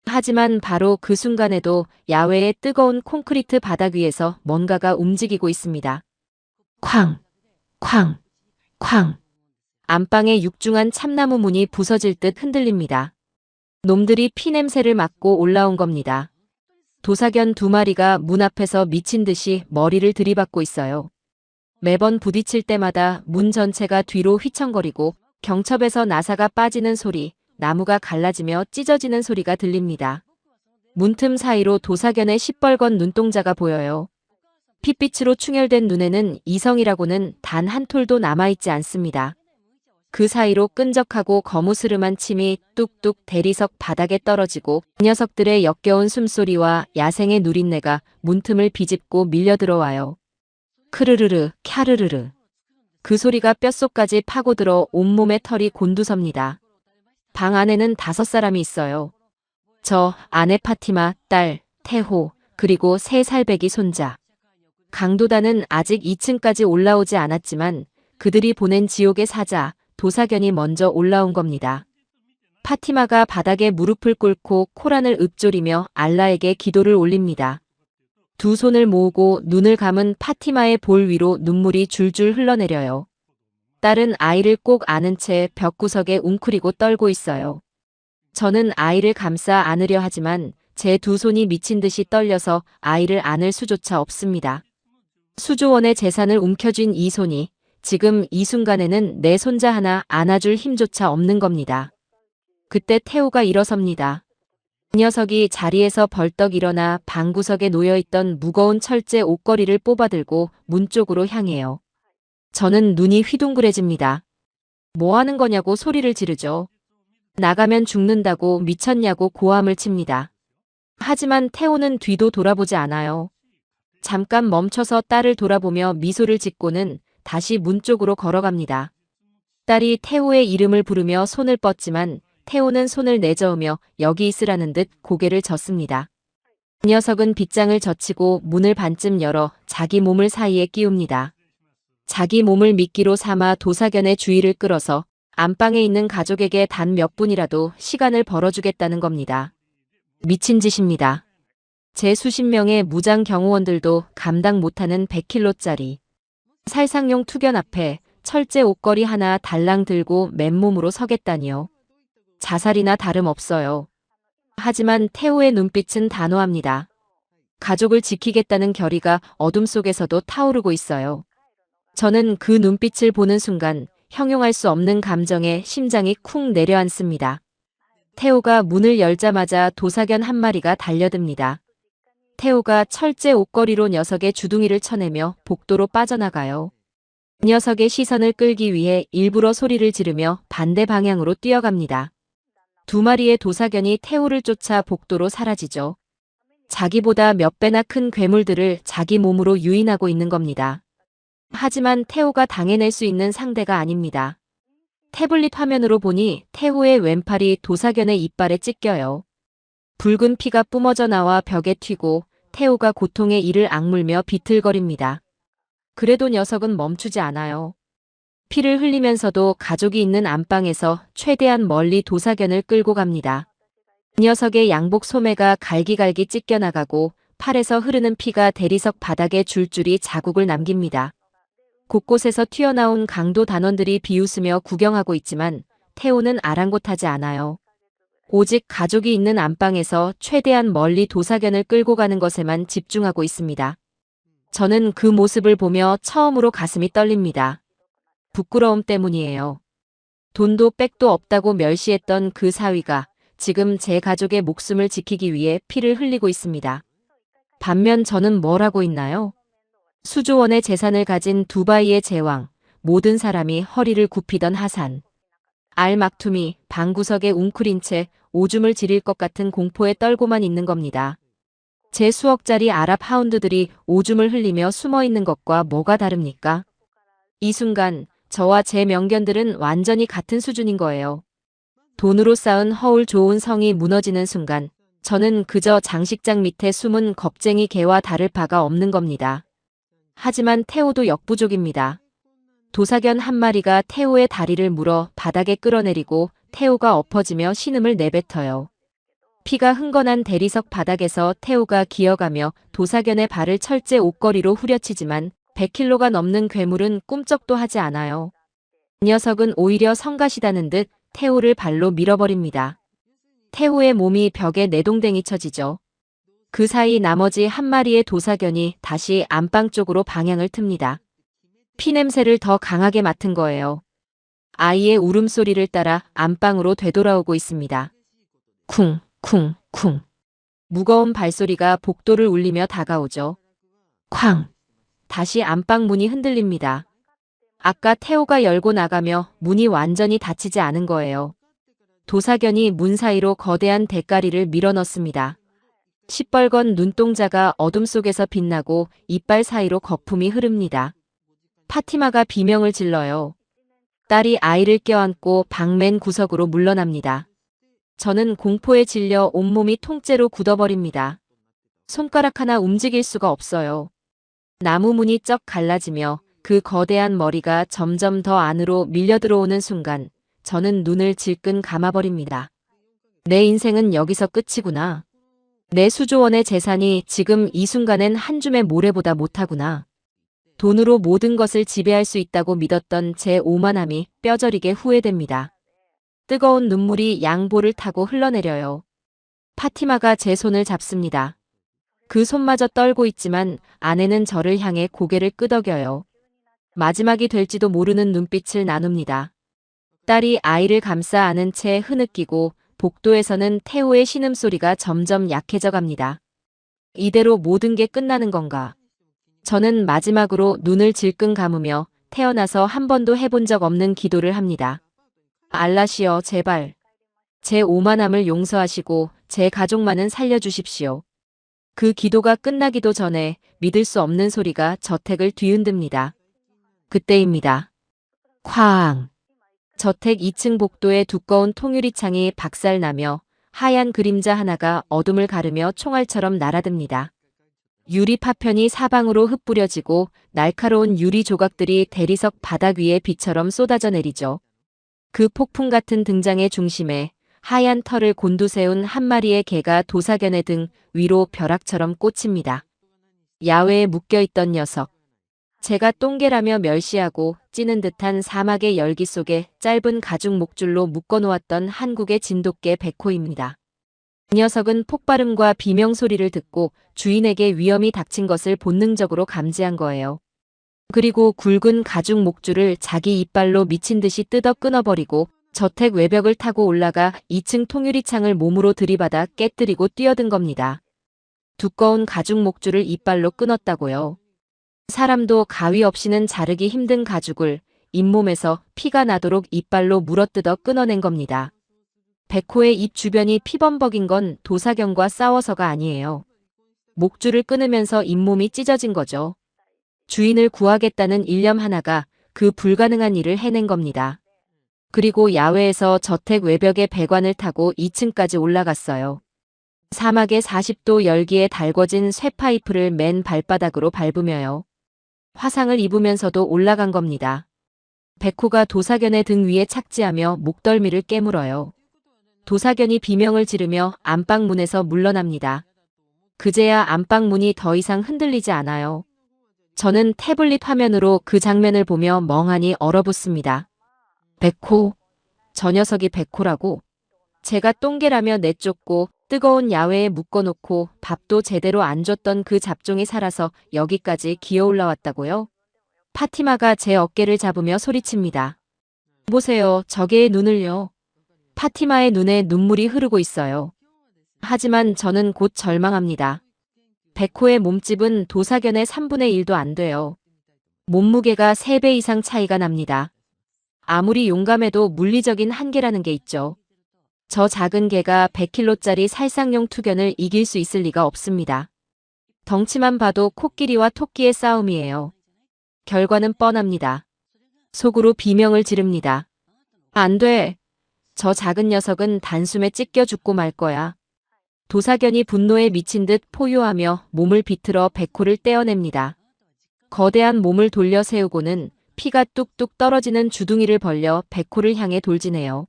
하지만 바로 그 순간에도 야외의 뜨거운 콘크리트 바닥 위에서 뭔가가 움직이고 있습니다. 쾅! 쾅! 쾅! 안방의 육중한 참나무 문이 부서질 듯 흔들립니다. 놈들이 피냄새를 맡고 올라온 겁니다. 도사견 2마리가 문 앞에서 미친 듯이 머리를 들이받고 있어요. 매번 부딪힐 때마다 문 전체가 뒤로 휘청거리고 경첩에서 나사가 빠지는 소리, 나무가 갈라지며 찢어지는 소리가 들립니다. 문틈 사이로 도사견의 시뻘건 눈동자가 보여요. 핏빛으로 충혈된 눈에는 이성이라고는 단 한 톨도 남아있지 않습니다. 그 사이로 끈적하고 거무스름한 침이 뚝뚝 대리석 바닥에 떨어지고 녀석들의 역겨운 숨소리와 야생의 누린내가 문틈을 비집고 밀려 들어와요. 크르르르 캬르르르. 그 소리가 뼛속까지 파고들어 온몸에 털이 곤두섭니다. 방 안에는 5사람이 있어요. 저, 아내 파티마, 딸, 태호, 그리고 3살배기 손자. 강도단은 아직 2층까지 올라오지 않았지만 그들이 보낸 지옥의 사자, 도사견이 먼저 올라온 겁니다. 파티마가 바닥에 무릎을 꿇고 코란을 읊조리며 알라에게 기도를 올립니다. 두 손을 모으고 눈을 감은 파티마의 볼 위로 눈물이 줄줄 흘러내려요. 딸은 아이를 꼭 안은 채 벽구석에 웅크리고 떨고 있어요. 저는 아이를 감싸 안으려 하지만 제 두 손이 미친 듯이 떨려서 아이를 안을 수조차 없습니다. 수조원의 재산을 움켜쥔 이 손이 지금 이 순간에는 내 손자 하나 안아줄 힘조차 없는 겁니다. 그때 태호가 일어섭니다. 그 녀석이 자리에서 벌떡 일어나 방구석에 놓여있던 무거운 철제 옷걸이를 뽑아들고 문 쪽으로 향해요. 저는 눈이 휘둥그레집니다. 뭐 하는 거냐고 소리를 지르죠. 나가면 죽는다고 미쳤냐고 고함을 칩니다. 하지만 태호는 뒤도 돌아보지 않아요. 잠깐 멈춰서 딸을 돌아보며 미소를 짓고는 다시 문 쪽으로 걸어갑니다. 딸이 태호의 이름을 부르며 손을 뻗지만 태호는 손을 내저으며 여기 있으라는 듯 고개를 젓습니다. 그 녀석은 빗장을 젖히고 문을 반쯤 열어 자기 몸을 사이에 끼웁니다. 자기 몸을 미끼로 삼아 도사견의 주의를 끌어서 안방에 있는 가족에게 단 몇 분이라도 시간을 벌어주겠다는 겁니다. 미친 짓입니다. 제 수십 명의 무장 경호원들도 감당 못하는 100kg짜리 살상용 투견 앞에 철제 옷걸이 하나 달랑 들고 맨몸으로 서겠다니요. 자살이나 다름없어요. 하지만 태호의 눈빛은 단호합니다. 가족을 지키겠다는 결의가 어둠 속에서도 타오르고 있어요. 저는 그 눈빛을 보는 순간 형용할 수 없는 감정에 심장이 쿵 내려앉습니다. 태호가 문을 열자마자 도사견 한 마리가 달려듭니다. 태호가 철제 옷걸이로 녀석의 주둥이를 쳐내며 복도로 빠져나가요. 녀석의 시선을 끌기 위해 일부러 소리를 지르며 반대 방향으로 뛰어갑니다. 2마리의 도사견이 태호를 쫓아 복도로 사라지죠. 자기보다 몇 배나 큰 괴물들을 자기 몸으로 유인하고 있는 겁니다. 하지만 태호가 당해낼 수 있는 상대가 아닙니다. 태블릿 화면으로 보니 태호의 왼팔이 도사견의 이빨에 찢겨요. 붉은 피가 뿜어져 나와 벽에 튀고 태호가 고통에 이를 악물며 비틀거립니다. 그래도 녀석은 멈추지 않아요. 피를 흘리면서도 가족이 있는 안방에서 최대한 멀리 도사견을 끌고 갑니다. 녀석의 양복 소매가 갈기갈기 찢겨나가고 팔에서 흐르는 피가 대리석 바닥에 줄줄이 자국을 남깁니다. 곳곳에서 튀어나온 강도 단원들이 비웃으며 구경하고 있지만 태호는 아랑곳하지 않아요. 오직 가족이 있는 안방에서 최대한 멀리 도사견을 끌고 가는 것에만 집중하고 있습니다. 저는 그 모습을 보며 처음으로 가슴이 떨립니다. 부끄러움 때문이에요. 돈도 빽도 없다고 멸시했던 그 사위가 지금 제 가족의 목숨을 지키기 위해 피를 흘리고 있습니다. 반면 저는 뭘 하고 있나요? 수조원의 재산을 가진 두바이의 제왕, 모든 사람이 허리를 굽히던 하산. 알막툼이 방구석에 웅크린 채 오줌을 지릴 것 같은 공포에 떨고만 있는 겁니다. 제 수억짜리 아랍 하운드들이 오줌을 흘리며 숨어있는 것과 뭐가 다릅니까? 이 순간 저와 제 명견들은 완전히 같은 수준인 거예요. 돈으로 쌓은 허울 좋은 성이 무너지는 순간 저는 그저 장식장 밑에 숨은 겁쟁이 개와 다를 바가 없는 겁니다. 하지만 태호도 역부족입니다. 도사견 한 마리가 태호의 다리를 물어 바닥에 끌어내리고 태호가 엎어지며 신음을 내뱉어요. 피가 흥건한 대리석 바닥에서 태호가 기어가며 도사견의 발을 철제 옷걸이로 후려치지만 100kg가 넘는 괴물은 꿈쩍도 하지 않아요. 녀석은 오히려 성가시다는 듯 태호를 발로 밀어버립니다. 태호의 몸이 벽에 내동댕이 쳐지죠. 그 사이 나머지 한 마리의 도사견이 다시 안방 쪽으로 방향을 틉니다. 피냄새를 더 강하게 맡은 거예요. 아이의 울음소리를 따라 안방으로 되돌아오고 있습니다. 쿵, 쿵, 쿵. 무거운 발소리가 복도를 울리며 다가오죠. 쾅. 다시 안방 문이 흔들립니다. 아까 태호가 열고 나가며 문이 완전히 닫히지 않은 거예요. 도사견이 문 사이로 거대한 대가리를 밀어넣습니다. 시뻘건 눈동자가 어둠 속에서 빛나고 이빨 사이로 거품이 흐릅니다. 파티마가 비명을 질러요. 딸이 아이를 껴안고 방 맨 구석으로 물러납니다. 저는 공포에 질려 온몸이 통째로 굳어버립니다. 손가락 하나 움직일 수가 없어요. 나무 문이 쩍 갈라지며 그 거대한 머리가 점점 더 안으로 밀려 들어오는 순간 저는 눈을 질끈 감아버립니다. 내 인생은 여기서 끝이구나. 내 수조원의 재산이 지금 이 순간엔 한 줌의 모래보다 못하구나. 돈으로 모든 것을 지배할 수 있다고 믿었던 제 오만함이 뼈저리게 후회됩니다. 뜨거운 눈물이 양볼을 타고 흘러내려요. 파티마가 제 손을 잡습니다. 그 손마저 떨고 있지만 아내는 저를 향해 고개를 끄덕여요. 마지막이 될지도 모르는 눈빛을 나눕니다. 딸이 아이를 감싸 안은 채 흐느끼고 복도에서는 태호의 신음소리가 점점 약해져 갑니다. 이대로 모든 게 끝나는 건가? 저는 마지막으로 눈을 질끈 감으며 태어나서 한 번도 해본 적 없는 기도를 합니다. 알라시여, 제발. 제 오만함을 용서하시고 제 가족만은 살려주십시오. 그 기도가 끝나기도 전에 믿을 수 없는 소리가 저택을 뒤흔듭니다. 그때입니다. 쾅! 저택 2층 복도의 두꺼운 통유리 창이 박살나며 하얀 그림자 하나가 어둠을 가르며 총알처럼 날아듭니다. 유리 파편이 사방으로 흩뿌려지고 날카로운 유리 조각들이 대리석 바닥 위에 비처럼 쏟아져 내리죠. 그 폭풍 같은 등장의 중심에 하얀 털을 곤두세운 한 마리의 개가 도사견의 등 위로 벼락처럼 꽂힙니다. 야외에 묶여있던 녀석. 제가 똥개라며 멸시하고 찌는 듯한 사막의 열기 속에 짧은 가죽 목줄로 묶어놓았던 한국의 진돗개 백호입니다. 그 녀석은 폭발음과 비명소리를 듣고 주인에게 위험이 닥친 것을 본능적으로 감지한 거예요. 그리고 굵은 가죽 목줄을 자기 이빨로 미친 듯이 뜯어 끊어버리고 저택 외벽을 타고 올라가 2층 통유리 창을 몸으로 들이받아 깨뜨리고 뛰어든 겁니다. 두꺼운 가죽 목줄을 이빨로 끊었다고요. 사람도 가위 없이는 자르기 힘든 가죽을 잇몸에서 피가 나도록 이빨로 물어뜯어 끊어낸 겁니다. 백호의 입 주변이 피범벅인 건 도사견과 싸워서가 아니에요. 목줄을 끊으면서 잇몸이 찢어진 거죠. 주인을 구하겠다는 일념 하나가 그 불가능한 일을 해낸 겁니다. 그리고 야외에서 저택 외벽의 배관을 타고 2층까지 올라갔어요. 사막의 40도 열기에 달궈진 쇠파이프를 맨 발바닥으로 밟으며요. 화상을 입으면서도 올라간 겁니다. 백호가 도사견의 등 위에 착지하며 목덜미를 깨물어요. 도사견이 비명을 지르며 안방 문에서 물러납니다. 그제야 안방 문이 더 이상 흔들리지 않아요. 저는 태블릿 화면으로 그 장면을 보며 멍하니 얼어붙습니다. 백호, 저 녀석이 백호라고? 제가 똥개라며 내쫓고 뜨거운 야외에 묶어놓고 밥도 제대로 안 줬던 그 잡종이 살아서 여기까지 기어 올라왔다고요? 파티마가 제 어깨를 잡으며 소리칩니다. 보세요, 저게의 눈을요. 파티마의 눈에 눈물이 흐르고 있어요. 하지만 저는 곧 절망합니다. 백호의 몸집은 도사견의 3분의 1도 안 돼요. 몸무게가 3배 이상 차이가 납니다. 아무리 용감해도 물리적인 한계라는 게 있죠. 저 작은 개가 100kg짜리 살상용 투견을 이길 수 있을 리가 없습니다. 덩치만 봐도 코끼리와 토끼의 싸움이에요. 결과는 뻔합니다. 속으로 비명을 지릅니다. 안 돼. 저 작은 녀석은 단숨에 찢겨 죽고 말 거야. 도사견이 분노에 미친 듯 포효하며 몸을 비틀어 백호를 떼어냅니다. 거대한 몸을 돌려 세우고는 피가 뚝뚝 떨어지는 주둥이를 벌려 백호를 향해 돌진해요.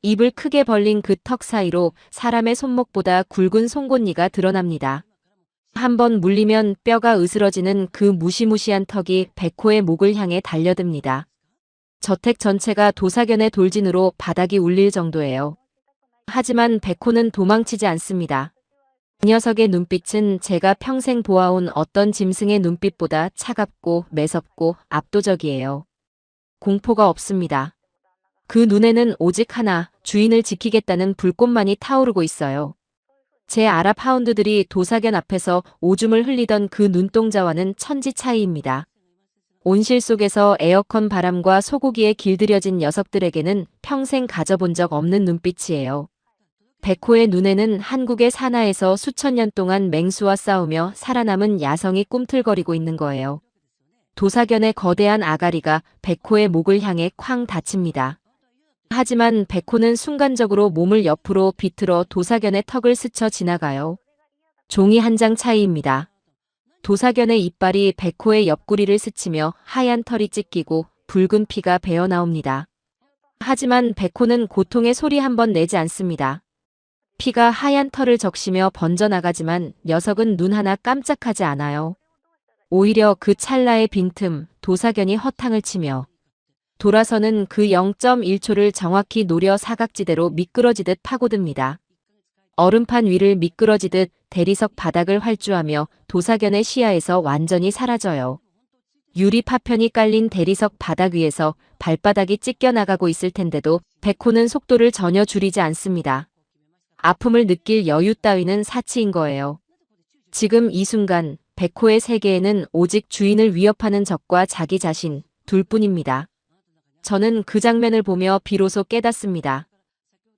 입을 크게 벌린 그 턱 사이로 사람의 손목보다 굵은 송곳니가 드러납니다. 한번 물리면 뼈가 으스러지는 그 무시무시한 턱이 백호의 목을 향해 달려듭니다. 저택 전체가 도사견의 돌진으로 바닥이 울릴 정도예요. 하지만 백호는 도망치지 않습니다. 그 녀석의 눈빛은 제가 평생 보아온 어떤 짐승의 눈빛보다 차갑고 매섭고 압도적이에요. 공포가 없습니다. 그 눈에는 오직 하나, 주인을 지키겠다는 불꽃만이 타오르고 있어요. 제 아랍 하운드들이 도사견 앞에서 오줌을 흘리던 그 눈동자와는 천지 차이입니다. 온실 속에서 에어컨 바람과 소고기에 길들여진 녀석들에게는 평생 가져본 적 없는 눈빛이에요. 백호의 눈에는 한국의 산하에서 수천 년 동안 맹수와 싸우며 살아남은 야성이 꿈틀거리고 있는 거예요. 도사견의 거대한 아가리가 백호의 목을 향해 쾅 닫힙니다. 하지만 백호는 순간적으로 몸을 옆으로 비틀어 도사견의 턱을 스쳐 지나가요. 종이 한 장 차이입니다. 도사견의 이빨이 백호의 옆구리를 스치며 하얀 털이 찢기고 붉은 피가 배어나옵니다. 하지만 백호는 고통의 소리 한 번 내지 않습니다. 피가 하얀 털을 적시며 번져나가지만 녀석은 눈 하나 깜짝하지 않아요. 오히려 그 찰나의 빈틈, 도사견이 허탕을 치며 돌아서는 그 0.1초를 정확히 노려 사각지대로 미끄러지듯 파고듭니다. 얼음판 위를 미끄러지듯 대리석 바닥을 활주하며 도사견의 시야에서 완전히 사라져요. 유리 파편이 깔린 대리석 바닥 위에서 발바닥이 찢겨나가고 있을 텐데도 백호는 속도를 전혀 줄이지 않습니다. 아픔을 느낄 여유 따위는 사치인 거예요. 지금 이 순간 백호의 세계에는 오직 주인을 위협하는 적과 자기 자신 둘뿐입니다. 저는 그 장면을 보며 비로소 깨닫습니다.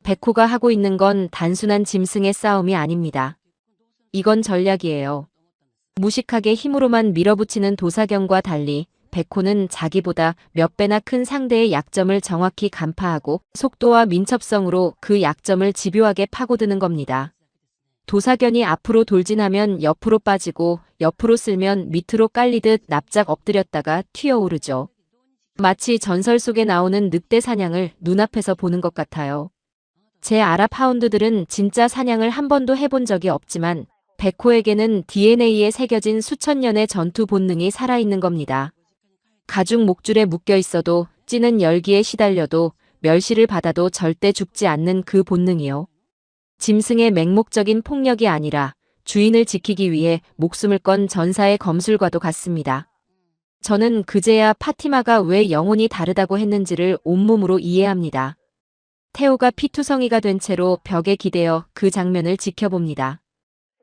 백호가 하고 있는 건 단순한 짐승의 싸움이 아닙니다. 이건 전략이에요. 무식하게 힘으로만 밀어붙이는 도사견과 달리 백호는 자기보다 몇 배나 큰 상대의 약점을 정확히 간파하고 속도와 민첩성으로 그 약점을 집요하게 파고드는 겁니다. 도사견이 앞으로 돌진하면 옆으로 빠지고 옆으로 쓸면 밑으로 깔리듯 납작 엎드렸다가 튀어오르죠. 마치 전설 속에 나오는 늑대 사냥을 눈앞에서 보는 것 같아요. 제 아랍 하운드들은 진짜 사냥을 한 번도 해본 적이 없지만 백호에게는 DNA에 새겨진 수천 년의 전투 본능이 살아있는 겁니다. 가죽 목줄에 묶여 있어도 찌는 열기에 시달려도 멸시를 받아도 절대 죽지 않는 그 본능이요. 짐승의 맹목적인 폭력이 아니라 주인을 지키기 위해 목숨을 건 전사의 검술과도 같습니다. 저는 그제야 파티마가 왜 영혼이 다르다고 했는지를 온몸으로 이해합니다. 태호가 피투성이가 된 채로 벽에 기대어 그 장면을 지켜봅니다.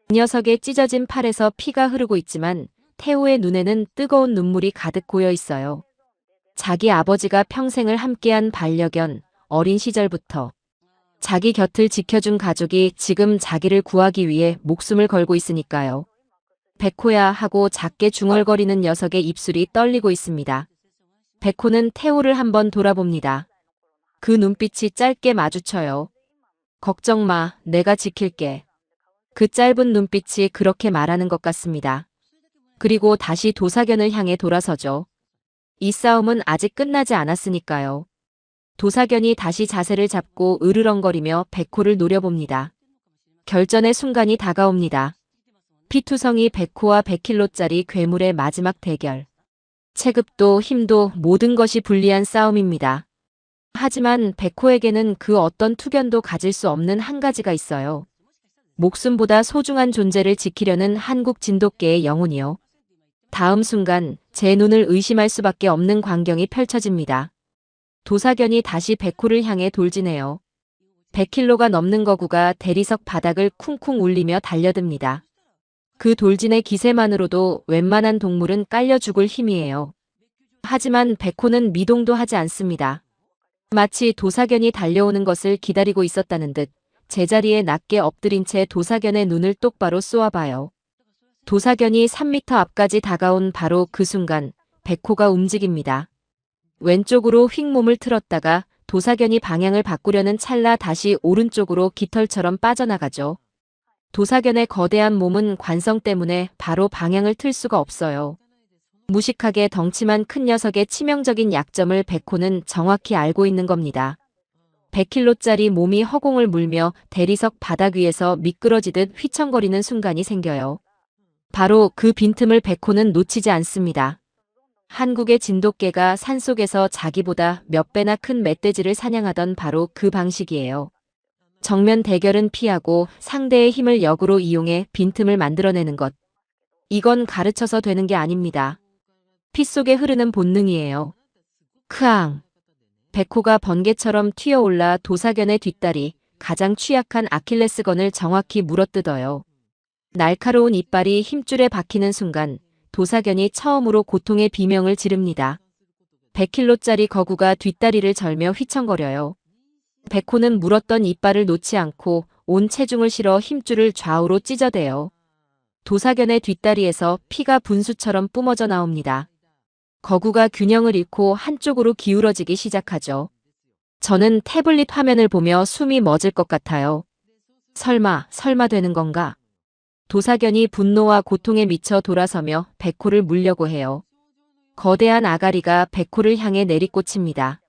그 녀석의 찢어진 팔에서 피가 흐르고 있지만 태호의 눈에는 뜨거운 눈물이 가득 고여 있어요. 자기 아버지가 평생을 함께한 반려견, 어린 시절부터 자기 곁을 지켜준 가족이 지금 자기를 구하기 위해 목숨을 걸고 있으니까요. 백호야 하고 작게 중얼거리는 녀석의 입술이 떨리고 있습니다. 백호는 태호를 한번 돌아봅니다. 그 눈빛이 짧게 마주쳐요. 걱정 마, 내가 지킬게. 그 짧은 눈빛이 그렇게 말하는 것 같습니다. 그리고 다시 도사견을 향해 돌아서죠. 이 싸움은 아직 끝나지 않았으니까요. 도사견이 다시 자세를 잡고 으르렁거리며 백호를 노려봅니다. 결전의 순간이 다가옵니다. 피투성이 백호와 100킬로짜리 괴물의 마지막 대결. 체급도 힘도 모든 것이 불리한 싸움입니다. 하지만 백호에게는 그 어떤 투견도 가질 수 없는 한 가지가 있어요. 목숨보다 소중한 존재를 지키려는 한국 진돗개의 영혼이요. 다음 순간 제 눈을 의심할 수밖에 없는 광경이 펼쳐집니다. 도사견이 다시 백호를 향해 돌진해요. 100킬로가 넘는 거구가 대리석 바닥을 쿵쿵 울리며 달려듭니다. 그 돌진의 기세만으로도 웬만한 동물은 깔려 죽을 힘이에요. 하지만 백호는 미동도 하지 않습니다. 마치 도사견이 달려오는 것을 기다리고 있었다는 듯 제자리에 낮게 엎드린 채 도사견의 눈을 똑바로 쏘아봐요. 도사견이 3미터 앞까지 다가온 바로 그 순간 백호가 움직입니다. 왼쪽으로 휙 몸을 틀었다가 도사견이 방향을 바꾸려는 찰나 다시 오른쪽으로 깃털처럼 빠져나가죠. 도사견의 거대한 몸은 관성 때문에 바로 방향을 틀 수가 없어요. 무식하게 덩치만 큰 녀석의 치명적인 약점을 백호는 정확히 알고 있는 겁니다. 100킬로짜리 몸이 허공을 물며 대리석 바닥 위에서 미끄러지듯 휘청거리는 순간이 생겨요. 바로 그 빈틈을 백호는 놓치지 않습니다. 한국의 진돗개가 산속에서 자기보다 몇 배나 큰 멧돼지를 사냥하던 바로 그 방식이에요. 정면 대결은 피하고 상대의 힘을 역으로 이용해 빈틈을 만들어내는 것. 이건 가르쳐서 되는 게 아닙니다. 피 속에 흐르는 본능이에요. 크앙. 백호가 번개처럼 튀어올라 도사견의 뒷다리, 가장 취약한 아킬레스건을 정확히 물어뜯어요. 날카로운 이빨이 힘줄에 박히는 순간 도사견이 처음으로 고통의 비명을 지릅니다. 100kg짜리 거구가 뒷다리를 절며 휘청거려요. 백호는 물었던 이빨을 놓지 않고 온 체중을 실어 힘줄을 좌우로 찢어대요. 도사견의 뒷다리에서 피가 분수처럼 뿜어져 나옵니다. 거구가 균형을 잃고 한쪽으로 기울어지기 시작하죠. 저는 태블릿 화면을 보며 숨이 멎을 것 같아요. 설마 되는 건가? 도사견이 분노와 고통에 미쳐 돌아서며 백호를 물려고 해요. 거대한 아가리가 백호를 향해 내리꽂힙니다.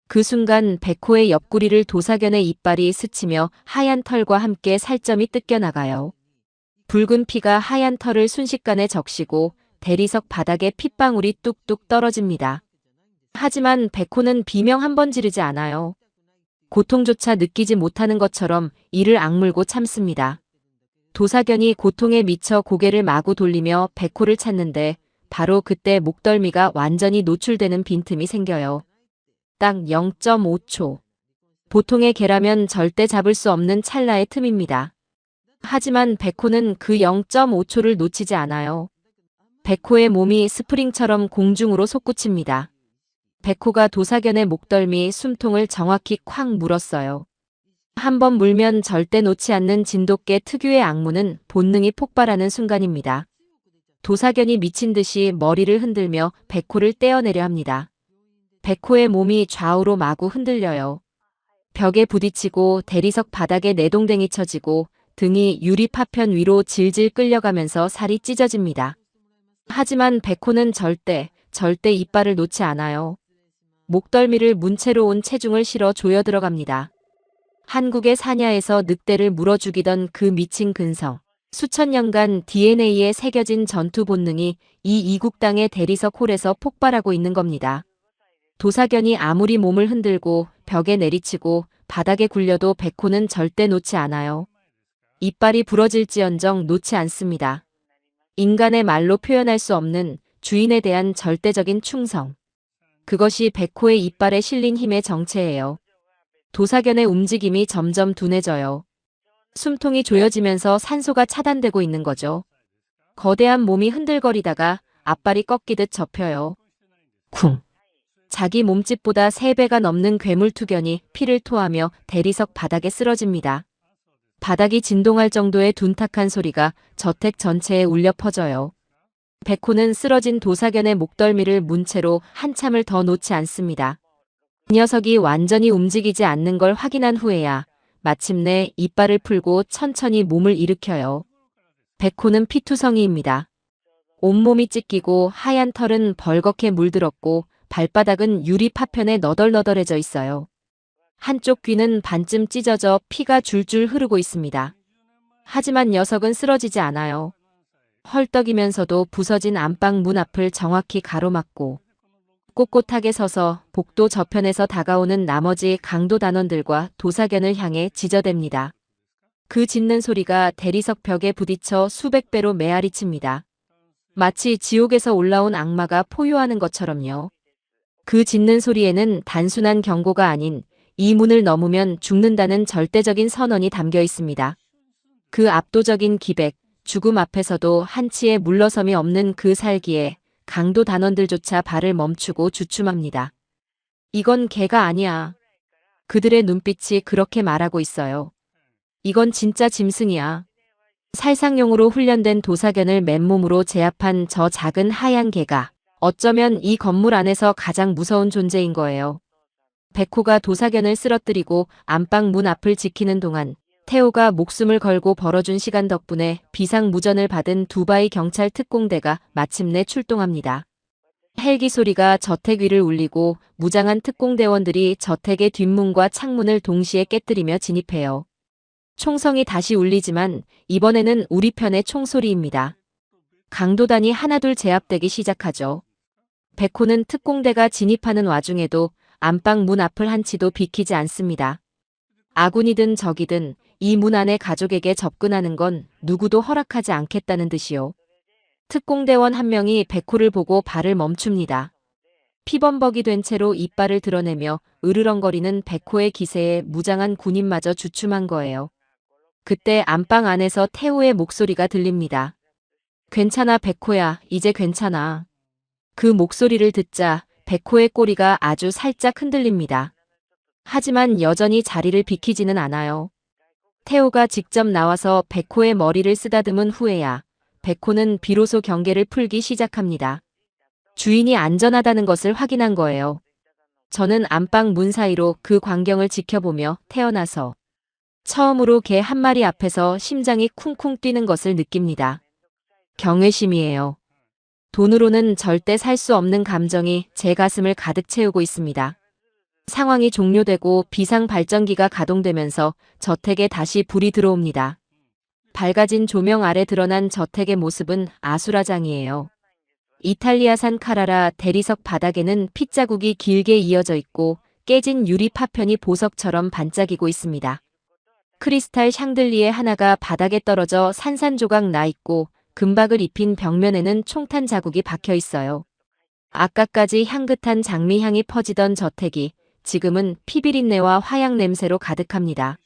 그 순간 백호의 옆구리를 도사견의 이빨이 스치며 하얀 털과 함께 살점이 뜯겨나가요. 붉은 피가 하얀 털을 순식간에 적시고 대리석 바닥에 핏방울이 뚝뚝 떨어집니다. 하지만 백호는 비명 한 번 지르지 않아요. 고통조차 느끼지 못하는 것처럼 이를 악물고 참습니다. 도사견이 고통에 미쳐 고개를 마구 돌리며 백호를 찾는데 바로 그때 목덜미가 완전히 노출되는 빈틈이 생겨요. 딱 0.5초. 보통의 개라면 절대 잡을 수 없는 찰나의 틈입니다. 하지만 백호는 그 0.5초를 놓치지 않아요. 백호의 몸이 스프링처럼 공중으로 솟구칩니다. 백호가 도사견의 목덜미 숨통을 정확히 콱 물었어요. 한번 물면 절대 놓지 않는 진돗개 특유의 악무는 본능이 폭발하는 순간입니다. 도사견이 미친 듯이 머리를 흔들며 백호를 떼어내려 합니다. 백호의 몸이 좌우로 마구 흔들려요. 벽에 부딪히고 대리석 바닥에 내동댕이 쳐지고 등이 유리 파편 위로 질질 끌려가면서 살이 찢어집니다. 하지만 백호는 절대 이빨을 놓지 않아요. 목덜미를 문채로 온 체중을 실어 조여 들어갑니다. 한국의 사냐에서 늑대를 물어 죽이던 그 미친 근성. 수천 년간 DNA에 새겨진 전투 본능이 이 이국 땅의 대리석 홀에서 폭발하고 있는 겁니다. 도사견이 아무리 몸을 흔들고 벽에 내리치고 바닥에 굴려도 백호는 절대 놓지 않아요. 이빨이 부러질지언정 놓지 않습니다. 인간의 말로 표현할 수 없는 주인에 대한 절대적인 충성. 그것이 백호의 이빨에 실린 힘의 정체예요. 도사견의 움직임이 점점 둔해져요. 숨통이 조여지면서 산소가 차단되고 있는 거죠. 거대한 몸이 흔들거리다가 앞발이 꺾이듯 접혀요. 쿵. 자기 몸집보다 3배가 넘는 괴물투견이 피를 토하며 대리석 바닥에 쓰러집니다. 바닥이 진동할 정도의 둔탁한 소리가 저택 전체에 울려 퍼져요. 백호는 쓰러진 도사견의 목덜미를 문채로 한참을 더 놓지 않습니다. 이 녀석이 완전히 움직이지 않는 걸 확인한 후에야 마침내 이빨을 풀고 천천히 몸을 일으켜요. 백호는 피투성이입니다. 온몸이 찢기고 하얀 털은 벌겋게 물들었고 발바닥은 유리 파편에 너덜너덜해져 있어요. 한쪽 귀는 반쯤 찢어져 피가 줄줄 흐르고 있습니다. 하지만 녀석은 쓰러지지 않아요. 헐떡이면서도 부서진 안방 문 앞을 정확히 가로막고 꼿꼿하게 서서 복도 저편에서 다가오는 나머지 강도 단원들과 도사견을 향해 지저댑니다. 그 짖는 소리가 대리석 벽에 부딪혀 수백 배로 메아리칩니다. 마치 지옥에서 올라온 악마가 포효하는 것처럼요. 그 짖는 소리에는 단순한 경고가 아닌 이 문을 넘으면 죽는다는 절대적인 선언이 담겨 있습니다. 그 압도적인 기백, 죽음 앞에서도 한치의 물러섬이 없는 그 살기에 강도 단원들조차 발을 멈추고 주춤합니다. 이건 개가 아니야. 그들의 눈빛이 그렇게 말하고 있어요. 이건 진짜 짐승이야. 살상용으로 훈련된 도사견을 맨몸으로 제압한 저 작은 하얀 개가 어쩌면 이 건물 안에서 가장 무서운 존재인 거예요. 백호가 도사견을 쓰러뜨리고 안방 문 앞을 지키는 동안 태호가 목숨을 걸고 벌어준 시간 덕분에 비상무전을 받은 두바이 경찰 특공대가 마침내 출동합니다. 헬기 소리가 저택 위를 울리고 무장한 특공대원들이 저택의 뒷문과 창문을 동시에 깨뜨리며 진입해요. 총성이 다시 울리지만 이번에는 우리 편의 총소리입니다. 강도단이 하나둘 제압되기 시작하죠. 백호는 특공대가 진입하는 와중에도 안방 문 앞을 한치도 비키지 않습니다. 아군이든 적이든 이 문 안의 가족에게 접근하는 건 누구도 허락하지 않겠다는 듯이요. 특공대원 한 명이 백호를 보고 발을 멈춥니다. 피범벅이 된 채로 이빨을 드러내며 으르렁거리는 백호의 기세에 무장한 군인마저 주춤한 거예요. 그때 안방 안에서 태호의 목소리가 들립니다. 괜찮아, 백호야, 이제 괜찮아. 그 목소리를 듣자 백호의 꼬리가 아주 살짝 흔들립니다. 하지만 여전히 자리를 비키지는 않아요. 태호가 직접 나와서 백호의 머리를 쓰다듬은 후에야 백호는 비로소 경계를 풀기 시작합니다. 주인이 안전하다는 것을 확인한 거예요. 저는 안방 문 사이로 그 광경을 지켜보며 태어나서 처음으로 개 한 마리 앞에서 심장이 쿵쿵 뛰는 것을 느낍니다. 경외심이에요. 돈으로는 절대 살 수 없는 감정이 제 가슴을 가득 채우고 있습니다. 상황이 종료되고 비상 발전기가 가동되면서 저택에 다시 불이 들어옵니다. 밝아진 조명 아래 드러난 저택의 모습은 아수라장이에요. 이탈리아산 카라라 대리석 바닥에는 핏자국이 길게 이어져 있고 깨진 유리 파편이 보석처럼 반짝이고 있습니다. 크리스탈 샹들리에 하나가 바닥에 떨어져 산산조각 나 있고 금박을 입힌 벽면에는 총탄 자국이 박혀 있어요. 아까까지 향긋한 장미향이 퍼지던 저택이 지금은 피비린내와 화약 냄새로 가득합니다.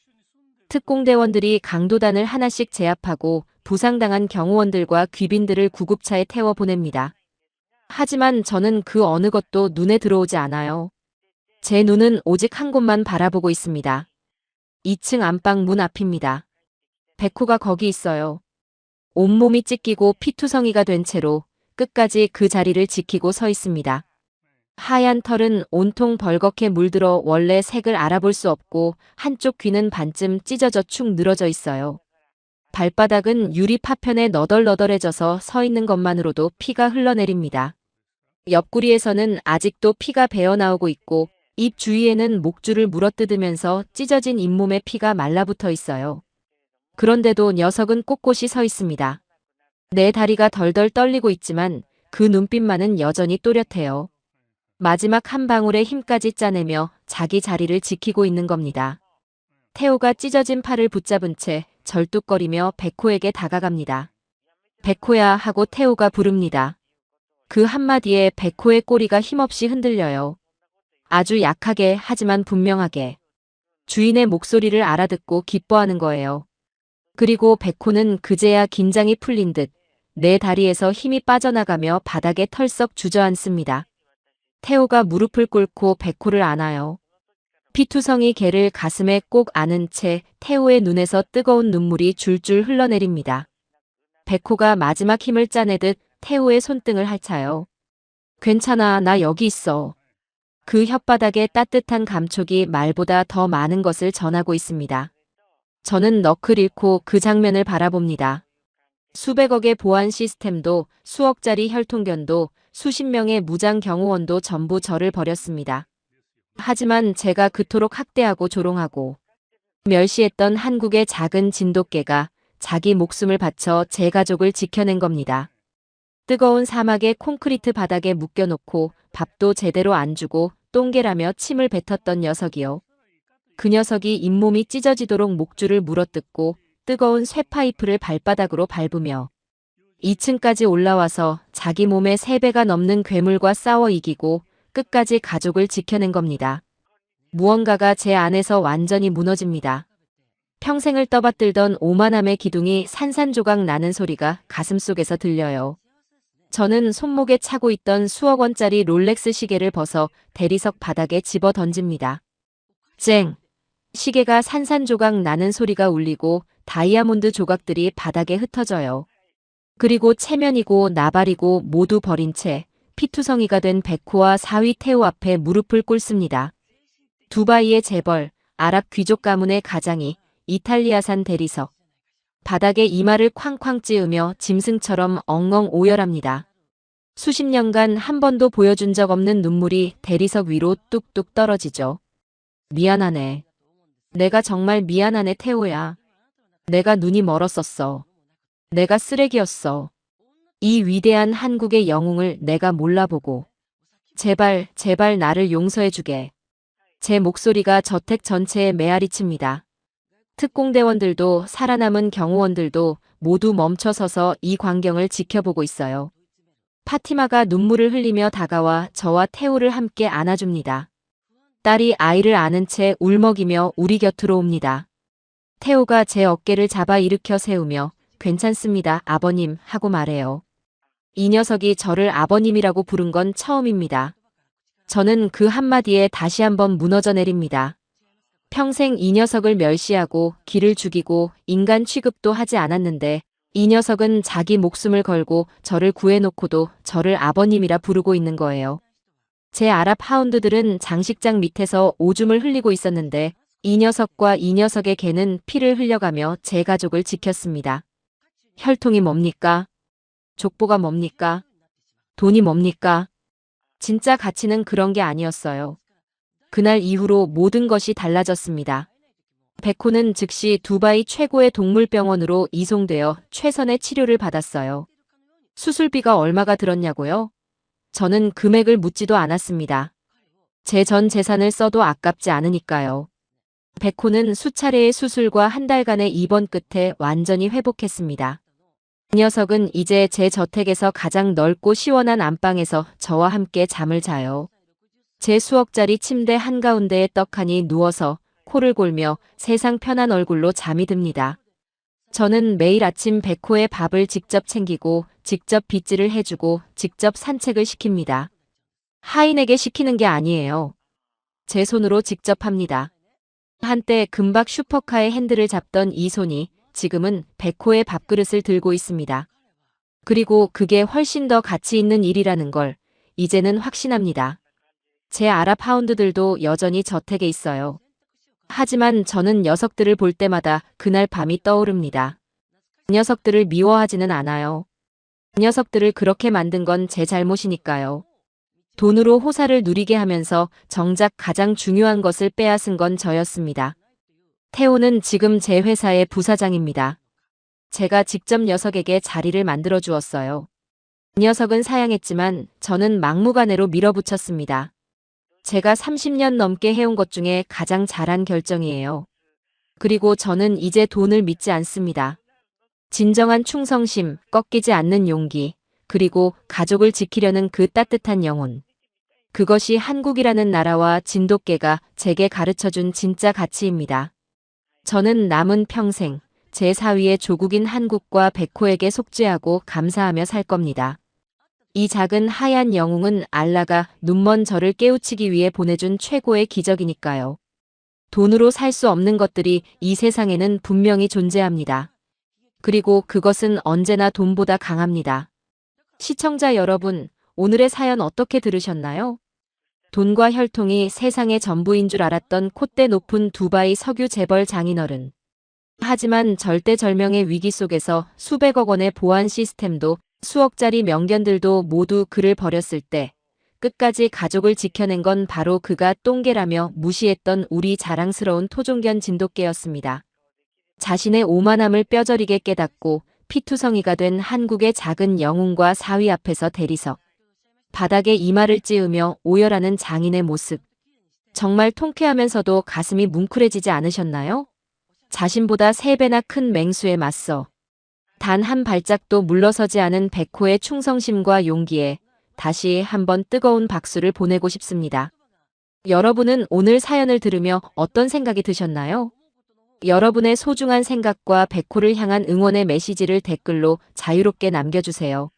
특공대원들이 강도단을 하나씩 제압하고 부상당한 경호원들과 귀빈들을 구급차에 태워 보냅니다. 하지만 저는 그 어느 것도 눈에 들어오지 않아요. 제 눈은 오직 한 곳만 바라보고 있습니다. 2층 안방 문 앞입니다. 백호가 거기 있어요. 온몸이 찢기고 피투성이가 된 채로 끝까지 그 자리를 지키고 서 있습니다. 하얀 털은 온통 벌겋게 물들어 원래 색을 알아볼 수 없고 한쪽 귀는 반쯤 찢어져 축 늘어져 있어요. 발바닥은 유리 파편에 너덜너덜해져서 서 있는 것만으로도 피가 흘러내립니다. 옆구리에서는 아직도 피가 배어나오고 있고 입 주위에는 목줄을 물어뜯으면서 찢어진 잇몸에 피가 말라붙어 있어요. 그런데도 녀석은 꼿꼿이 서 있습니다. 내 다리가 덜덜 떨리고 있지만 그 눈빛만은 여전히 또렷해요. 마지막 한 방울의 힘까지 짜내며 자기 자리를 지키고 있는 겁니다. 태호가 찢어진 팔을 붙잡은 채 절뚝거리며 백호에게 다가갑니다. 백호야 하고 태호가 부릅니다. 그 한마디에 백호의 꼬리가 힘없이 흔들려요. 아주 약하게 하지만 분명하게. 주인의 목소리를 알아듣고 기뻐하는 거예요. 그리고 백호는 그제야 긴장이 풀린 듯 내 다리에서 힘이 빠져나가며 바닥에 털썩 주저앉습니다. 태호가 무릎을 꿇고 백호를 안아요. 피투성이 개를 가슴에 꼭 안은 채 태호의 눈에서 뜨거운 눈물이 줄줄 흘러내립니다. 백호가 마지막 힘을 짜내듯 태호의 손등을 핥아요. 괜찮아, 나 여기 있어. 그 혓바닥에 따뜻한 감촉이 말보다 더 많은 것을 전하고 있습니다. 저는 넋을 잃고 그 장면을 바라봅니다. 수백억의 보안 시스템도 수억짜리 혈통견도 수십 명의 무장 경호원도 전부 저를 버렸습니다. 하지만 제가 그토록 학대하고 조롱하고 멸시했던 한국의 작은 진돗개가 자기 목숨을 바쳐 제 가족을 지켜낸 겁니다. 뜨거운 사막의 콘크리트 바닥에 묶여놓고 밥도 제대로 안 주고 똥개라며 침을 뱉었던 녀석이요. 그 녀석이 잇몸이 찢어지도록 목줄을 물어뜯고 뜨거운 쇠파이프를 발바닥으로 밟으며 2층까지 올라와서 자기 몸의 3배가 넘는 괴물과 싸워 이기고 끝까지 가족을 지켜낸 겁니다. 무언가가 제 안에서 완전히 무너집니다. 평생을 떠받들던 오만함의 기둥이 산산조각 나는 소리가 가슴속에서 들려요. 저는 손목에 차고 있던 수억 원짜리 롤렉스 시계를 벗어 대리석 바닥에 집어 던집니다. 쨍! 시계가 산산조각 나는 소리가 울리고 다이아몬드 조각들이 바닥에 흩어져요. 그리고 체면이고 나발이고 모두 버린 채 피투성이가 된 백호와 사위 태호 앞에 무릎을 꿇습니다. 두바이의 재벌, 아랍 귀족 가문의 가장이 이탈리아산 대리석. 바닥에 이마를 쾅쾅 찌으며 짐승처럼 엉엉 오열합니다. 수십 년간 한 번도 보여준 적 없는 눈물이 대리석 위로 뚝뚝 떨어지죠. 미안하네. 내가 정말 미안하네, 태호야. 내가 눈이 멀었었어. 내가 쓰레기였어. 이 위대한 한국의 영웅을 내가 몰라보고. 제발, 제발 나를 용서해주게. 제 목소리가 저택 전체에 메아리칩니다. 특공대원들도 살아남은 경호원들도 모두 멈춰서서 이 광경을 지켜보고 있어요. 파티마가 눈물을 흘리며 다가와 저와 태호를 함께 안아줍니다. 딸이 아이를 안은 채 울먹이며 우리 곁으로 옵니다. 태호가 제 어깨를 잡아 일으켜 세우며 괜찮습니다, 아버님 하고 말해요. 이 녀석이 저를 아버님이라고 부른 건 처음입니다. 저는 그 한마디에 다시 한번 무너져 내립니다. 평생 이 녀석을 멸시하고 기를 죽이고 인간 취급도 하지 않았는데 이 녀석은 자기 목숨을 걸고 저를 구해놓고도 저를 아버님이라 부르고 있는 거예요. 제 아랍 하운드들은 장식장 밑에서 오줌을 흘리고 있었는데 이 녀석과 이 녀석의 개는 피를 흘려가며 제 가족을 지켰습니다. 혈통이 뭡니까? 족보가 뭡니까? 돈이 뭡니까? 진짜 가치는 그런 게 아니었어요. 그날 이후로 모든 것이 달라졌습니다. 백호는 즉시 두바이 최고의 동물병원으로 이송되어 최선의 치료를 받았어요. 수술비가 얼마가 들었냐고요? 저는 금액을 묻지도 않았습니다. 제 전 재산을 써도 아깝지 않으니까요. 백호는 수차례의 수술과 한 달간의 입원 끝에 완전히 회복했습니다. 이 녀석은 이제 제 저택에서 가장 넓고 시원한 안방에서 저와 함께 잠을 자요. 제 수억짜리 침대 한가운데에 떡하니 누워서 코를 골며 세상 편한 얼굴로 잠이 듭니다. 저는 매일 아침 백호의 밥을 직접 챙기고 직접 빗질을 해주고 직접 산책을 시킵니다. 하인에게 시키는 게 아니에요. 제 손으로 직접 합니다. 한때 금박 슈퍼카의 핸들을 잡던 이 손이 지금은 백호의 밥그릇을 들고 있습니다. 그리고 그게 훨씬 더 가치 있는 일이라는 걸 이제는 확신합니다. 제 아랍 하운드들도 여전히 저택에 있어요. 하지만 저는 녀석들을 볼 때마다 그날 밤이 떠오릅니다. 녀석들을 미워하지는 않아요. 녀석들을 그렇게 만든 건 제 잘못이니까요. 돈으로 호사를 누리게 하면서 정작 가장 중요한 것을 빼앗은 건 저였습니다. 태호는 지금 제 회사의 부사장입니다. 제가 직접 녀석에게 자리를 만들어 주었어요. 녀석은 사양했지만 저는 막무가내로 밀어붙였습니다. 제가 30년 넘게 해온 것 중에 가장 잘한 결정이에요. 그리고 저는 이제 돈을 믿지 않습니다. 진정한 충성심, 꺾이지 않는 용기, 그리고 가족을 지키려는 그 따뜻한 영혼. 그것이 한국이라는 나라와 진돗개가 제게 가르쳐준 진짜 가치입니다. 저는 남은 평생 제 사위의 조국인 한국과 백호에게 속죄하고 감사하며 살 겁니다. 이 작은 하얀 영웅은 알라가 눈먼 저를 깨우치기 위해 보내준 최고의 기적이니까요. 돈으로 살 수 없는 것들이 이 세상에는 분명히 존재합니다. 그리고 그것은 언제나 돈보다 강합니다. 시청자 여러분, 오늘의 사연 어떻게 들으셨나요? 돈과 혈통이 세상의 전부인 줄 알았던 콧대 높은 두바이 석유 재벌 장인어른. 하지만 절대절명의 위기 속에서 수백억 원의 보안 시스템도 수억짜리 명견들도 모두 그를 버렸을 때 끝까지 가족을 지켜낸 건 바로 그가 똥개라며 무시했던 우리 자랑스러운 토종견 진돗개였습니다. 자신의 오만함을 뼈저리게 깨닫고 피투성이가 된 한국의 작은 영웅과 사위 앞에서 대리석. 바닥에 이마를 찌으며 오열하는 장인의 모습. 정말 통쾌하면서도 가슴이 뭉클해지지 않으셨나요? 자신보다 3배나 큰 맹수에 맞서 단 한 발짝도 물러서지 않은 백호의 충성심과 용기에 다시 한번 뜨거운 박수를 보내고 싶습니다. 여러분은 오늘 사연을 들으며 어떤 생각이 드셨나요? 여러분의 소중한 생각과 백호를 향한 응원의 메시지를 댓글로 자유롭게 남겨주세요.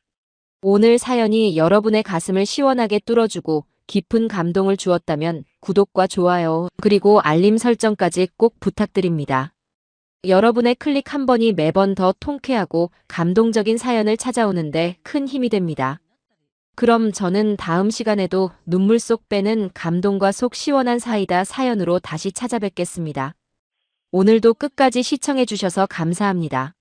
오늘 사연이 여러분의 가슴을 시원하게 뚫어주고 깊은 감동을 주었다면 구독과 좋아요 그리고 알림 설정까지 꼭 부탁드립니다. 여러분의 클릭 한 번이 매번 더 통쾌하고 감동적인 사연을 찾아오는데 큰 힘이 됩니다. 그럼 저는 다음 시간에도 눈물 쏙 빼는 감동과 속 시원한 사이다 사연으로 다시 찾아뵙겠습니다. 오늘도 끝까지 시청해주셔서 감사합니다.